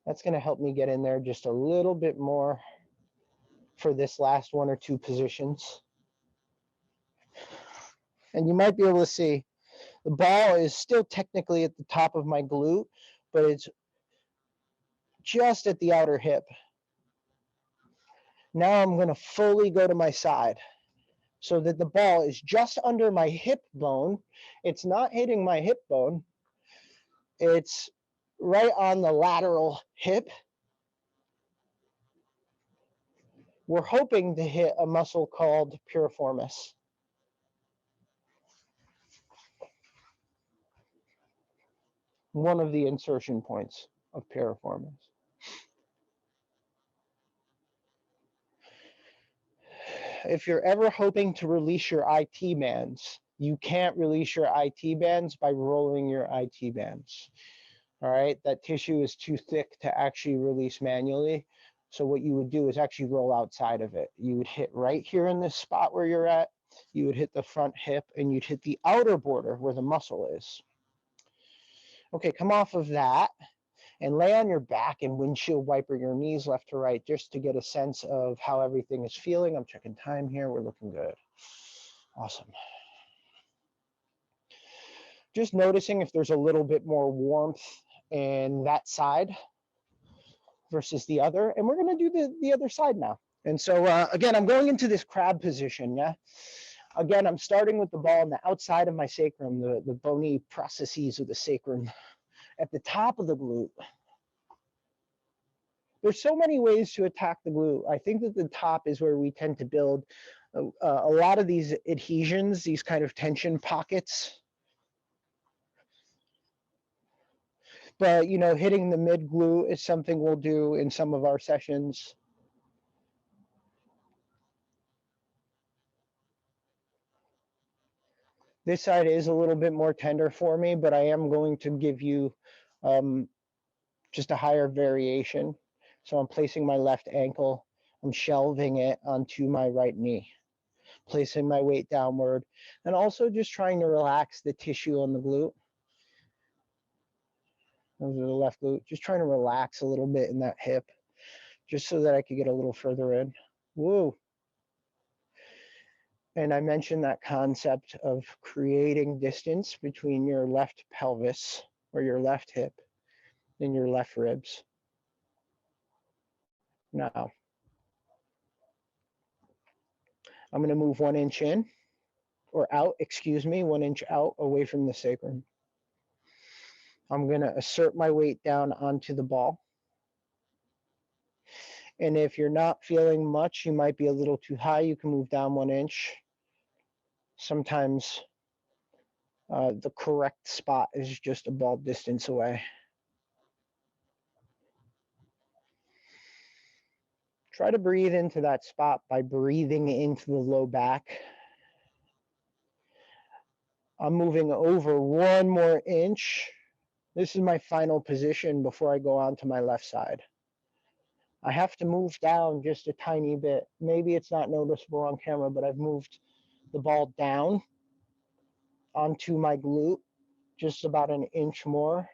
That's going to help me get in there just a little bit more for this last 1 or 2 positions. And you might be able to see the ball is still technically at the top of my glute, but it's just at the outer hip. Now I'm going to fully go to my side. so that the ball is just under my hip bone. It's not hitting my hip bone. It's right on the lateral hip. We're hoping to hit a muscle called piriformis. One of the insertion points of piriformis. If you're ever hoping to release your IT bands, you can't release your IT bands by rolling your IT bands. All right, that tissue is too thick to actually release manually. So what you would do is actually roll outside of it. You would hit right here in this spot where you're at. You would hit the front hip and you'd hit the outer border where the muscle is. Okay, come off of that and lay on your back and windshield wiper your knees left to right just to get a sense of how everything is feeling. I'm checking time here. We're looking good. Awesome. Just noticing if there's a little bit more warmth in that side versus the other. And we're going to do the other side now. And so, again, I'm going into this crab position, yeah? Again, I'm starting with the ball on the outside of my sacrum, the bony processes of the sacrum at the top of the glute. There's so many ways to attack the glute. I think that the top is where we tend to build a lot of these adhesions, these kind of tension pockets. But, you know, hitting the mid glute is something we'll do in some of our sessions. This side is a little bit more tender for me, but I am going to give you just a higher variation. So I'm placing my left ankle, I'm shelving it onto my right knee, placing my weight downward, and also just trying to relax the tissue on the glute. Those are the left glute. Just trying to relax a little bit in that hip, just so that I could get a little further in. Woo. And I mentioned that concept of creating distance between your left pelvis or your left hip and your left ribs. Now, I'm going to move 1 inch in or out, 1 inch out away from the sacrum. I'm going to assert my weight down onto the ball. And if you're not feeling much, you might be a little too high, you can move down 1 inch. Sometimes the correct spot is just a ball distance away. Try to breathe into that spot by breathing into the low back. I'm moving over 1 more inch. This is my final position before I go on to my left side. I have to move down just a tiny bit. Maybe it's not noticeable on camera, but I've moved the ball down onto my glute just about 1 inch more.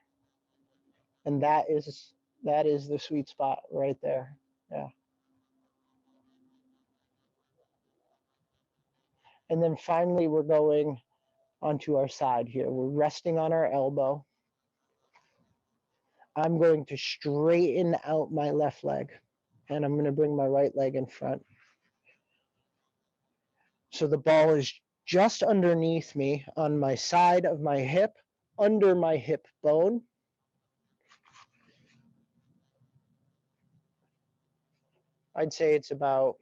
And that is the sweet spot right there. Yeah. And then finally, we're going onto our side here. We're resting on our elbow. I'm going to straighten out my left leg, and I'm going to bring my right leg in front. So the ball is just underneath me on my side of my hip, under my hip bone. I'd say it's about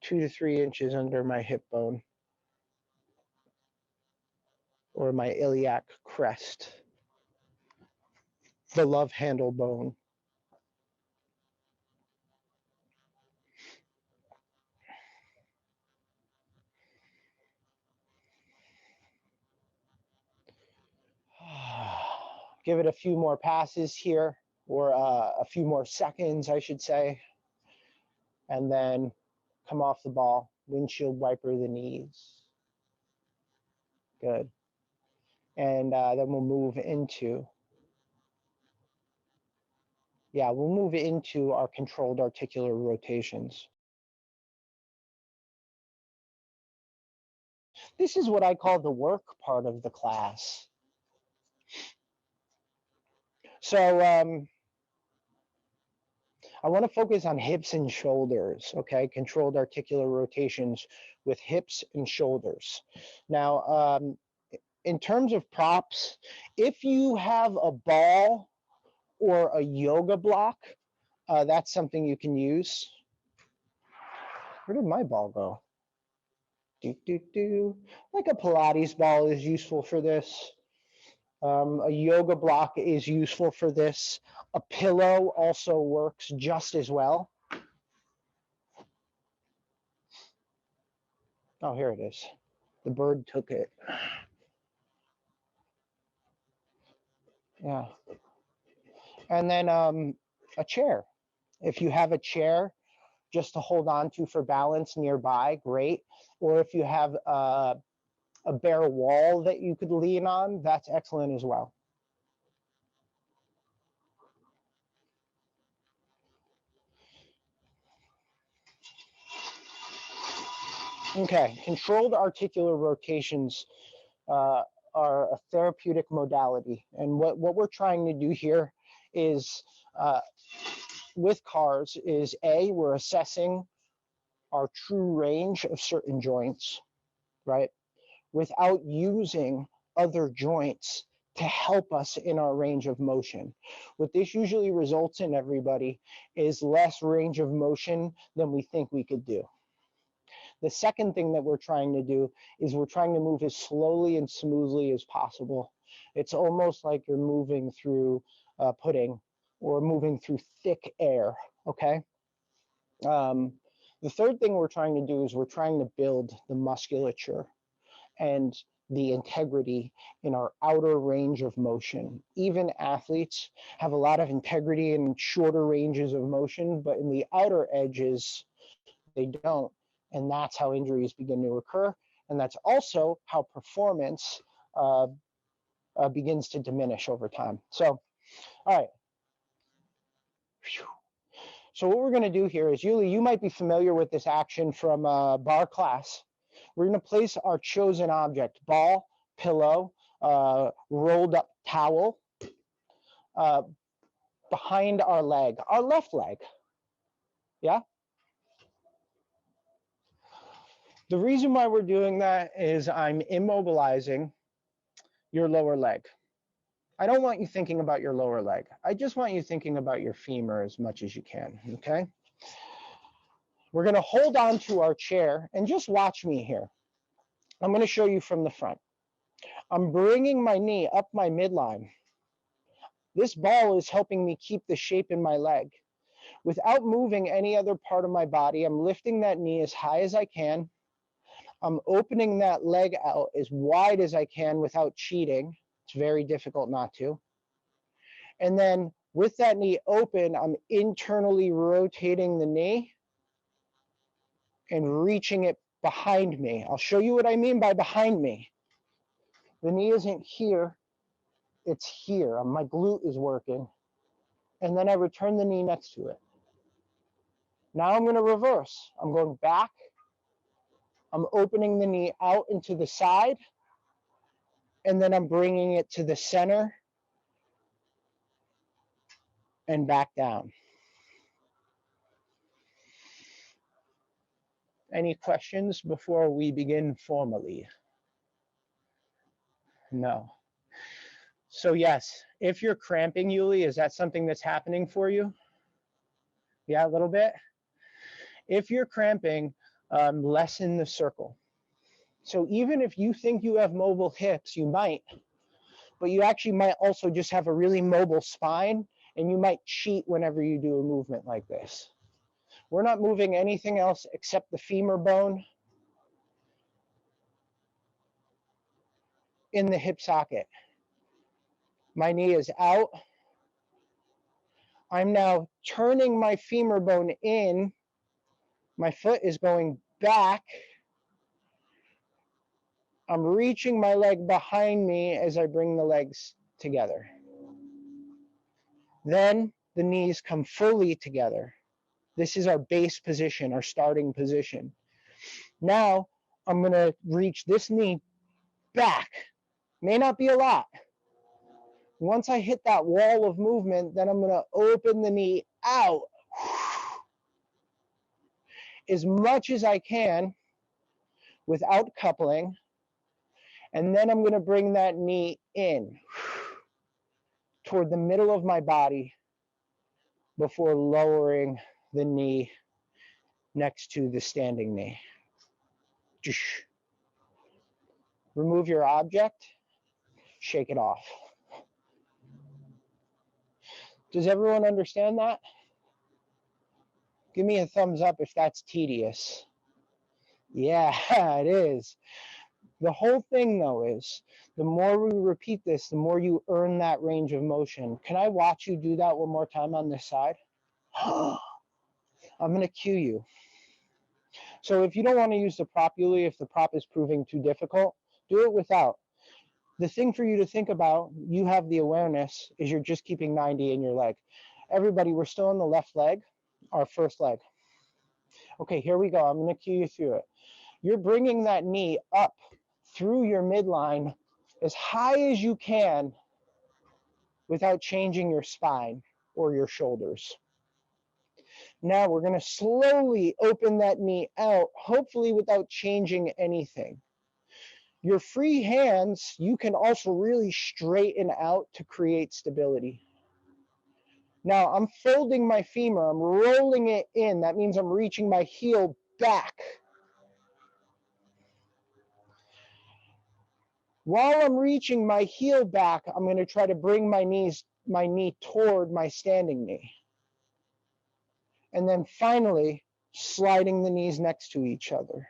2 to 3 inches under my hip bone, or my iliac crest, the love handle bone. Give it a few more passes here, or a few more seconds, I should say. And then come off the ball, windshield wiper the knees. Good. And then we'll move into, we'll move into our controlled articular rotations. This is what I call the work part of the class. So I want to focus on hips and shoulders, okay? Controlled articular rotations with hips and shoulders. Now, in terms of props, if you have a ball or a yoga block, that's something you can use. Where did my ball go? Like a Pilates ball is useful for this. A yoga block is useful for this. A pillow also works just as well. Oh, here it is. The bird took it. Yeah. And then a chair. If you have a chair just to hold on to for balance nearby, great. Or if you have a bare wall that you could lean on, that's excellent as well. Okay, controlled articular rotations are a therapeutic modality. And what we're trying to do here is, with CARs, is A, we're assessing our true range of certain joints, right? Without using other joints to help us in our range of motion. What this usually results in, everybody, is less range of motion than we think we could do. The second thing that we're trying to do is we're trying to move as slowly and smoothly as possible. It's almost like you're moving through pudding or moving through thick air, okay? The third thing we're trying to do is we're trying to build the musculature and the integrity in our outer range of motion. Even athletes have a lot of integrity in shorter ranges of motion, but in the outer edges, they don't. And that's how injuries begin to occur. And that's also how performance begins to diminish over time. So, all right. So what we're going to do here is, Yuli, you might be familiar with this action from bar class. We're going to place our chosen object, ball, pillow, rolled up towel, behind our leg, our left leg. Yeah? The reason why we're doing that is I'm immobilizing your lower leg. I don't want you thinking about your lower leg. I just want you thinking about your femur as much as you can, okay? We're going to hold on to our chair and just watch me here. I'm going to show you from the front. I'm bringing my knee up my midline. This ball is helping me keep the shape in my leg. Without moving any other part of my body, I'm lifting that knee as high as I can. I'm opening that leg out as wide as I can without cheating. It's very difficult not to. And then with that knee open, I'm internally rotating the knee and reaching it behind me. I'll show you what I mean by behind me. The knee isn't here, it's here. My glute is working. And then I return the knee next to it. Now I'm going to reverse. I'm going back. I'm opening the knee out into the side. And then I'm bringing it to the center and back down. Any questions before we begin formally? No. So yes, if you're cramping, Yuli, is that something that's happening for you? Yeah, a little bit. If you're cramping, lessen the circle. So even if you think you have mobile hips, you might, but you actually might also just have a really mobile spine, and you might cheat whenever you do a movement like this. We're not moving anything else except the femur bone in the hip socket. My knee is out. I'm now turning my femur bone in. My foot is going back. I'm reaching my leg behind me as I bring the legs together. Then the knees come fully together. This is our base position, our starting position. Now I'm going to reach this knee back. May not be a lot. Once I hit that wall of movement, then I'm going to open the knee out. as much as I can without coupling. And then I'm going to bring that knee in toward the middle of my body before lowering the knee next to the standing knee. Remove your object, shake it off. Does everyone understand that? Give me a thumbs up if that's tedious. Yeah, it is. The whole thing, though, is the more we repeat this, the more you earn that range of motion. Can I watch you do that one more time on this side? I'm going to cue you. So if you don't want to use the prop, Yuli, if the prop is proving too difficult, do it without. The thing for you to think about, you have the awareness, is you're just keeping 90 in your leg. Everybody, we're still on the left leg, our first leg. Okay, here we go. I'm going to cue you through it. You're bringing that knee up through your midline as high as you can without changing your spine or your shoulders. Now we're going to slowly open that knee out, hopefully without changing anything. Your free hands, you can also really straighten out to create stability. Now I'm folding my femur, I'm rolling it in. That means I'm reaching my heel back. While I'm reaching my heel back, I'm going to try to bring my knee toward my standing knee. And then finally, sliding the knees next to each other.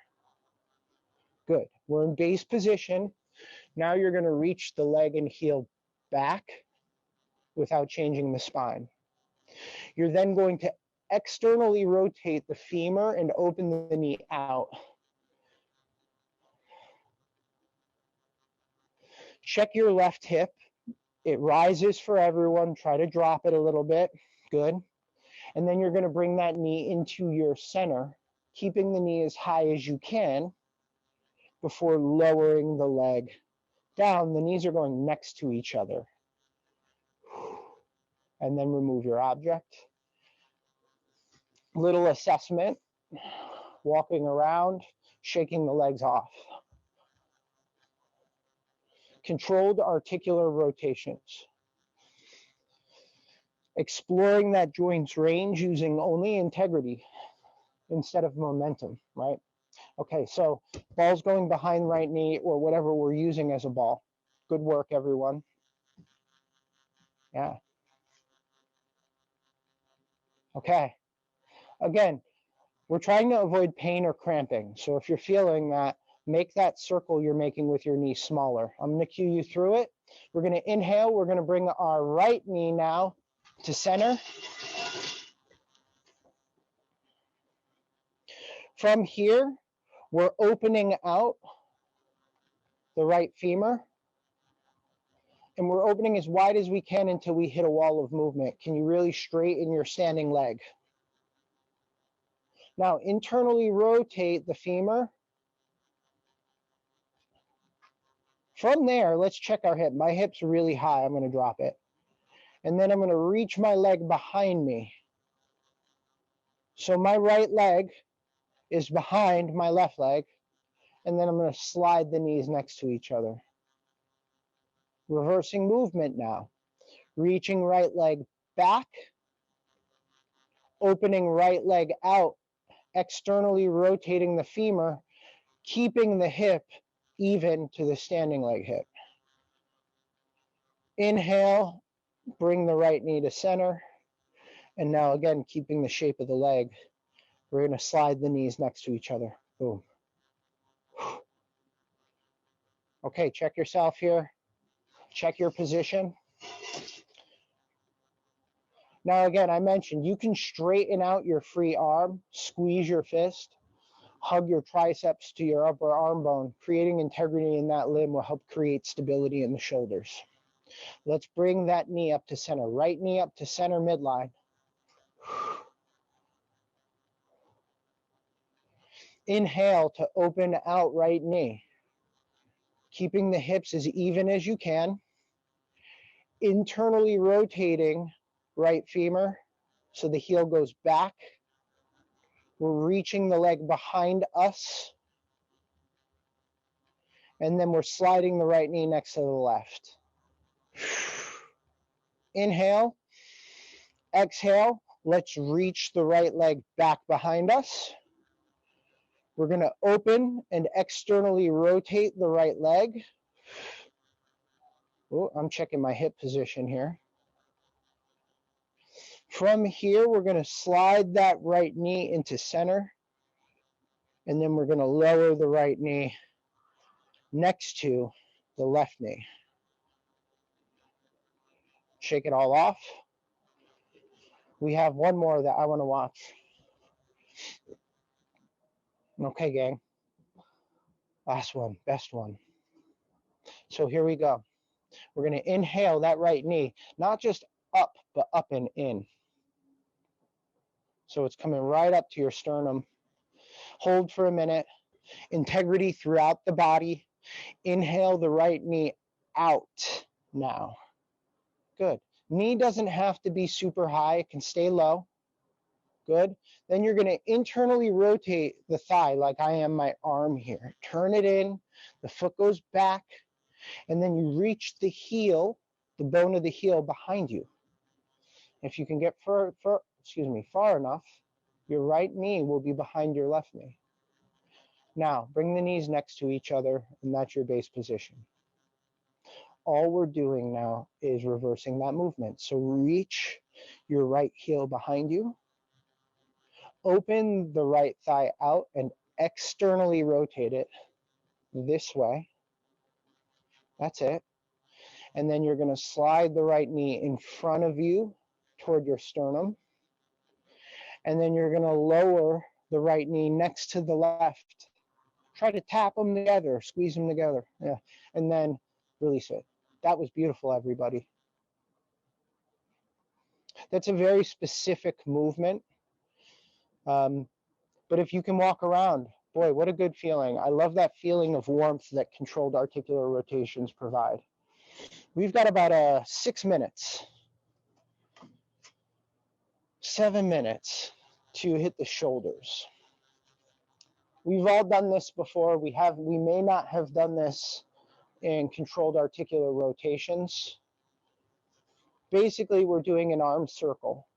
Good. We're in base position. Now you're going to reach the leg and heel back without changing the spine. You're then going to externally rotate the femur and open the knee out. Check your left hip. It rises for everyone. Try to drop it a little bit. Good. And then you're going to bring that knee into your center, keeping the knee as high as you can before lowering the leg down. The knees are going next to each other. And then remove your object. Little assessment, walking around, shaking the legs off. Controlled articular rotations. Exploring that joint's range using only integrity instead of momentum, right? Okay, so ball's going behind right knee or whatever we're using as a ball. Good work, everyone. Yeah. Okay. Again, we're trying to avoid pain or cramping. So if you're feeling that, make that circle you're making with your knee smaller. I'm going to cue you through it. We're going to inhale. We're going to bring our right knee now to center. From here, we're opening out the right femur. And we're opening as wide as we can until we hit a wall of movement. Can you really straighten your standing leg? Now, internally rotate the femur. From there, let's check our hip. My hip's really high. I'm going to drop it. And then I'm going to reach my leg behind me. So my right leg is behind my left leg. And then I'm going to slide the knees next to each other. Reversing movement now. Reaching right leg back. Opening right leg out. Externally rotating the femur. Keeping the hip even to the standing leg hip. Inhale, bring the right knee to center. And now again, keeping the shape of the leg, we're going to slide the knees next to each other. Boom. Okay, check yourself here. Check your position. Now again, I mentioned you can straighten out your free arm, squeeze your fist, hug your triceps to your upper arm bone. Creating integrity in that limb will help create stability in the shoulders. Let's bring that knee up to center. Right knee up to center midline. Inhale to open out right knee. Keeping the hips as even as you can. Internally rotating right femur so the heel goes back. We're reaching the leg behind us. And then we're sliding the right knee next to the left. Inhale. Exhale. Let's reach the right leg back behind us. We're going to open and externally rotate the right leg. Oh, I'm checking my hip position here. From here, we're going to slide that right knee into center. And then we're going to lower the right knee next to the left knee. Shake it all off. We have one more that I want to watch. Okay, gang. Last one, best one. So here we go. We're going to inhale that right knee, not just up, but up and in. So it's coming right up to your sternum. Hold for a minute. Integrity throughout the body. Inhale the right knee out now. Good. Knee doesn't have to be super high. It can stay low. Good. Then you're going to internally rotate the thigh like I am my arm here. Turn it in. The foot goes back. And then you reach the heel, the bone of the heel behind you. If you can get far enough, your right knee will be behind your left knee. Now, bring the knees next to each other, and that's your base position. All we're doing now is reversing that movement. So reach your right heel behind you. Open the right thigh out and externally rotate it this way. That's it. And then you're going to slide the right knee in front of you toward your sternum. And then you're going to lower the right knee next to the left. Try to tap them together, squeeze them together. Yeah. And then release it. That was beautiful, everybody. That's a very specific movement. But if you can walk around, boy, what a good feeling. I love that feeling of warmth that controlled articular rotations provide. We've got about 6 minutes, 7 minutes to hit the shoulders. We've all done this before. We may not have done this in controlled articular rotations. Basically, we're doing an arm circle.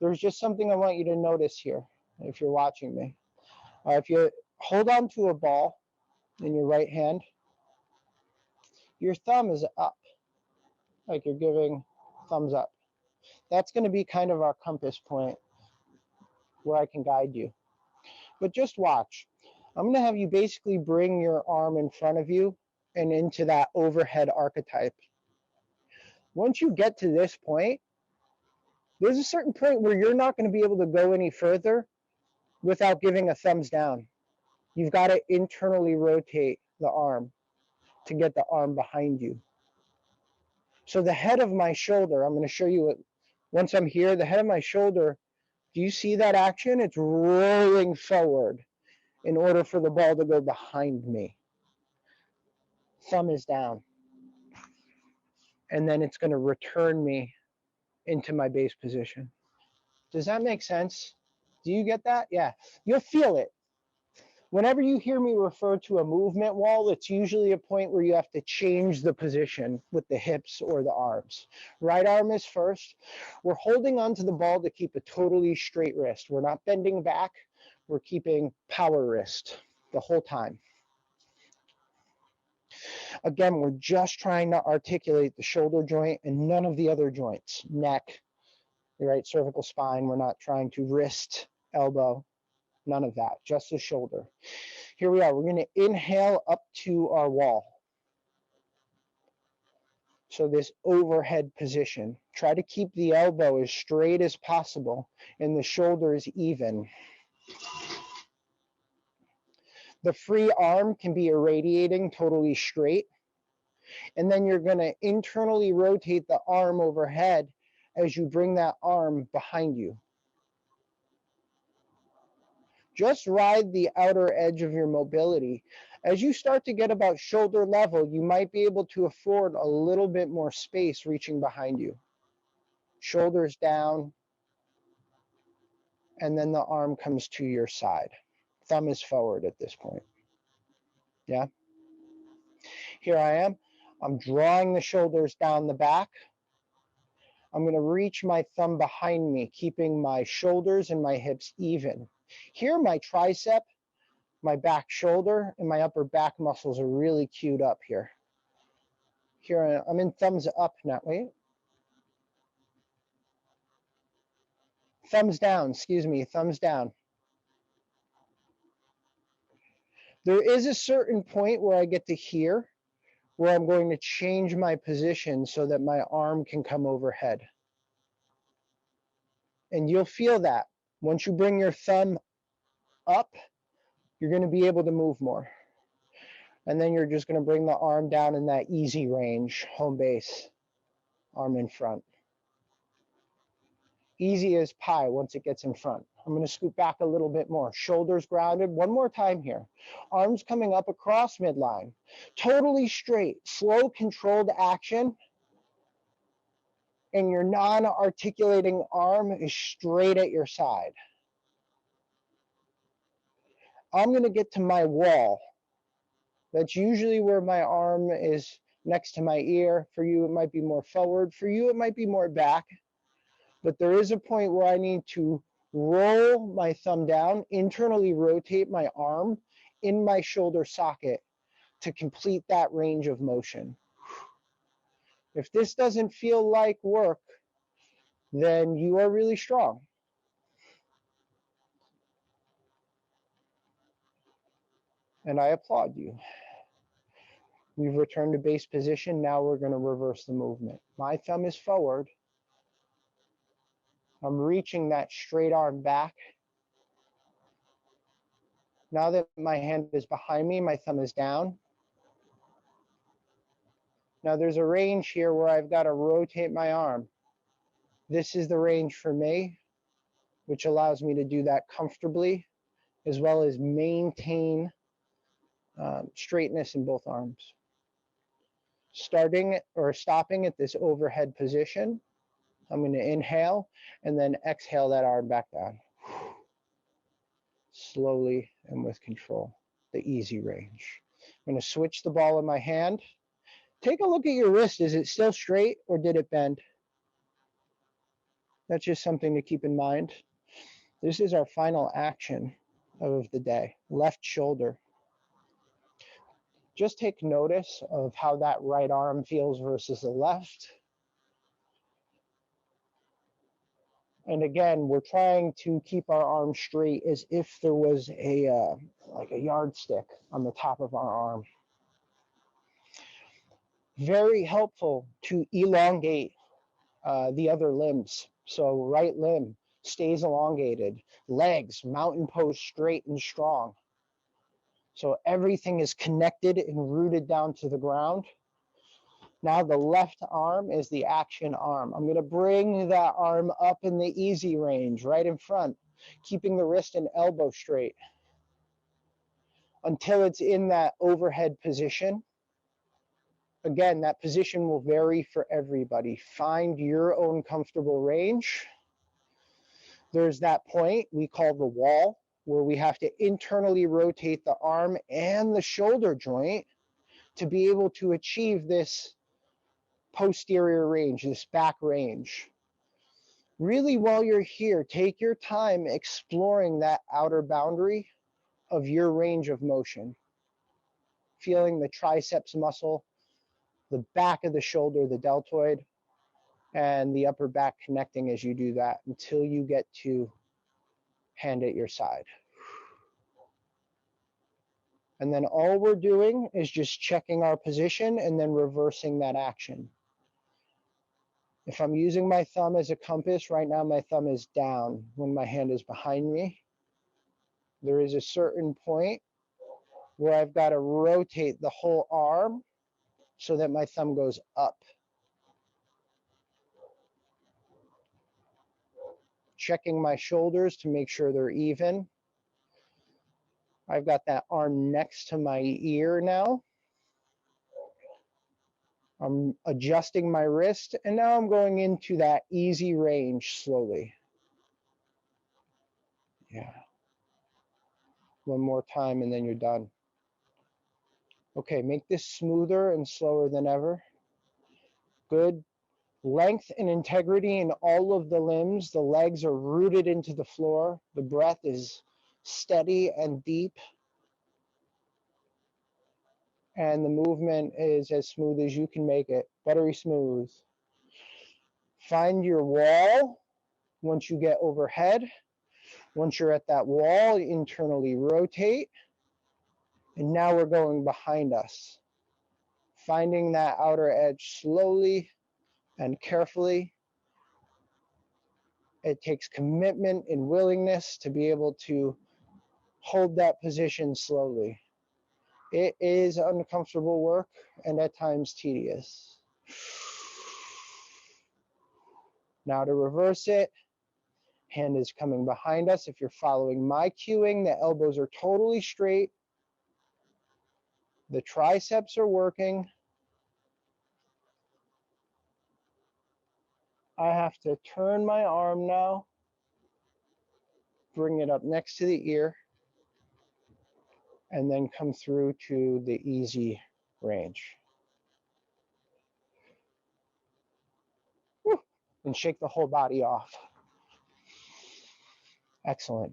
There's just something I want you to notice here if you're watching me. If you hold on to a ball in your right hand, your thumb is up, like you're giving thumbs up. That's going to be kind of our compass point where I can guide you. But just watch. I'm going to have you basically bring your arm in front of you and into that overhead archetype. Once you get to this point, there's a certain point where you're not going to be able to go any further without giving a thumbs down. You've got to internally rotate the arm to get the arm behind you. So the head of my shoulder, I'm going to show you it. Once I'm here, the head of my shoulder, do you see that action? It's rolling forward in order for the ball to go behind me. Thumb is down. And then it's going to return me into my base position. Does that make sense? Do you get that? Yeah. You'll feel it. Whenever you hear me refer to a movement wall, it's usually a point where you have to change the position with the hips or the arms. Right arm is first. We're holding onto the ball to keep a totally straight wrist. We're not bending back. We're keeping power wrist the whole time. Again, we're just trying to articulate the shoulder joint and none of the other joints. Neck, right, cervical spine. We're not trying to wrist, elbow. None of that, just the shoulder. Here we are. We're going to inhale up to our wall. So this overhead position. Try to keep the elbow as straight as possible and the shoulders even. The free arm can be irradiating totally straight. And then you're going to internally rotate the arm overhead as you bring that arm behind you. Just ride the outer edge of your mobility. As you start to get about shoulder level, you might be able to afford a little bit more space reaching behind you. Shoulders down. and then the arm comes to your side. Thumb is forward at this point. Yeah. Here I am. I'm drawing the shoulders down the back. I'm going to reach my thumb behind me, keeping my shoulders and my hips even. Here, my tricep, my back shoulder, and my upper back muscles are really queued up here. Here, I'm in thumbs up now. Wait. Thumbs down, excuse me, thumbs down. There is a certain point where I get to here, where I'm going to change my position so that my arm can come overhead. And you'll feel that. Once you bring your thumb up, you're going to be able to move more. And then you're just going to bring the arm down in that easy range, home base, arm in front. Easy as pie once it gets in front. I'm going to scoot back a little bit more. Shoulders grounded. One more time here. Arms coming up across midline. Totally straight. Slow, controlled action. And your non-articulating arm is straight at your side. I'm going to get to my wall. That's usually where my arm is next to my ear. For you, it might be more forward. For you, it might be more back. But there is a point where I need to roll my thumb down, internally rotate my arm in my shoulder socket to complete that range of motion. If this doesn't feel like work, then you are really strong. And I applaud you. We've returned to base position. Now we're going to reverse the movement. My thumb is forward. I'm reaching that straight arm back. Now that my hand is behind me, my thumb is down. Now there's a range here where I've got to rotate my arm. This is the range for me, which allows me to do that comfortably, as well as maintain straightness in both arms. Starting or stopping at this overhead position, I'm going to inhale and then exhale that arm back down. Slowly and with control, the easy range. I'm going to switch the ball in my hand. Take a look at your wrist. Is it still straight or did it bend? That's just something to keep in mind. This is our final action of the day. Left shoulder. Just take notice of how that right arm feels versus the left. And again, we're trying to keep our arm straight as if there was like a yardstick on the top of our arm. Very helpful to elongate the other limbs. So right limb stays elongated. Legs, mountain pose straight and strong. So everything is connected and rooted down to the ground. Now the left arm is the action arm. I'm going to bring that arm up in the easy range, right in front, keeping the wrist and elbow straight until it's in that overhead position. Again, that position will vary for everybody. Find your own comfortable range. There's that point we call the wall, where we have to internally rotate the arm and the shoulder joint to be able to achieve this posterior range, this back range. Really, while you're here, take your time exploring that outer boundary of your range of motion. Feeling the triceps muscle, the back of the shoulder, the deltoid, and the upper back connecting as you do that until you get to hand at your side. And then all we're doing is just checking our position and then reversing that action. If I'm using my thumb as a compass, right now my thumb is down when my hand is behind me. There is a certain point where I've got to rotate the whole arm so that my thumb goes up. Checking my shoulders to make sure they're even. I've got that arm next to my ear now. I'm adjusting my wrist, and now I'm going into that easy range slowly. Yeah. One more time and then you're done. Okay, make this smoother and slower than ever. Good. Length and integrity in all of the limbs. The legs are rooted into the floor. The breath is steady and deep. And the movement is as smooth as you can make it. Buttery smooth. Find your wall once you get overhead. Once you're at that wall, internally rotate. And now we're going behind us. Finding that outer edge slowly and carefully. It takes commitment and willingness to be able to hold that position slowly. It is uncomfortable work and at times tedious. Now to reverse it, hand is coming behind us. If you're following my cueing, the elbows are totally straight. The triceps are working. I have to turn my arm now, bring it up next to the ear, and then come through to the easy range. Woo. And shake the whole body off. Excellent.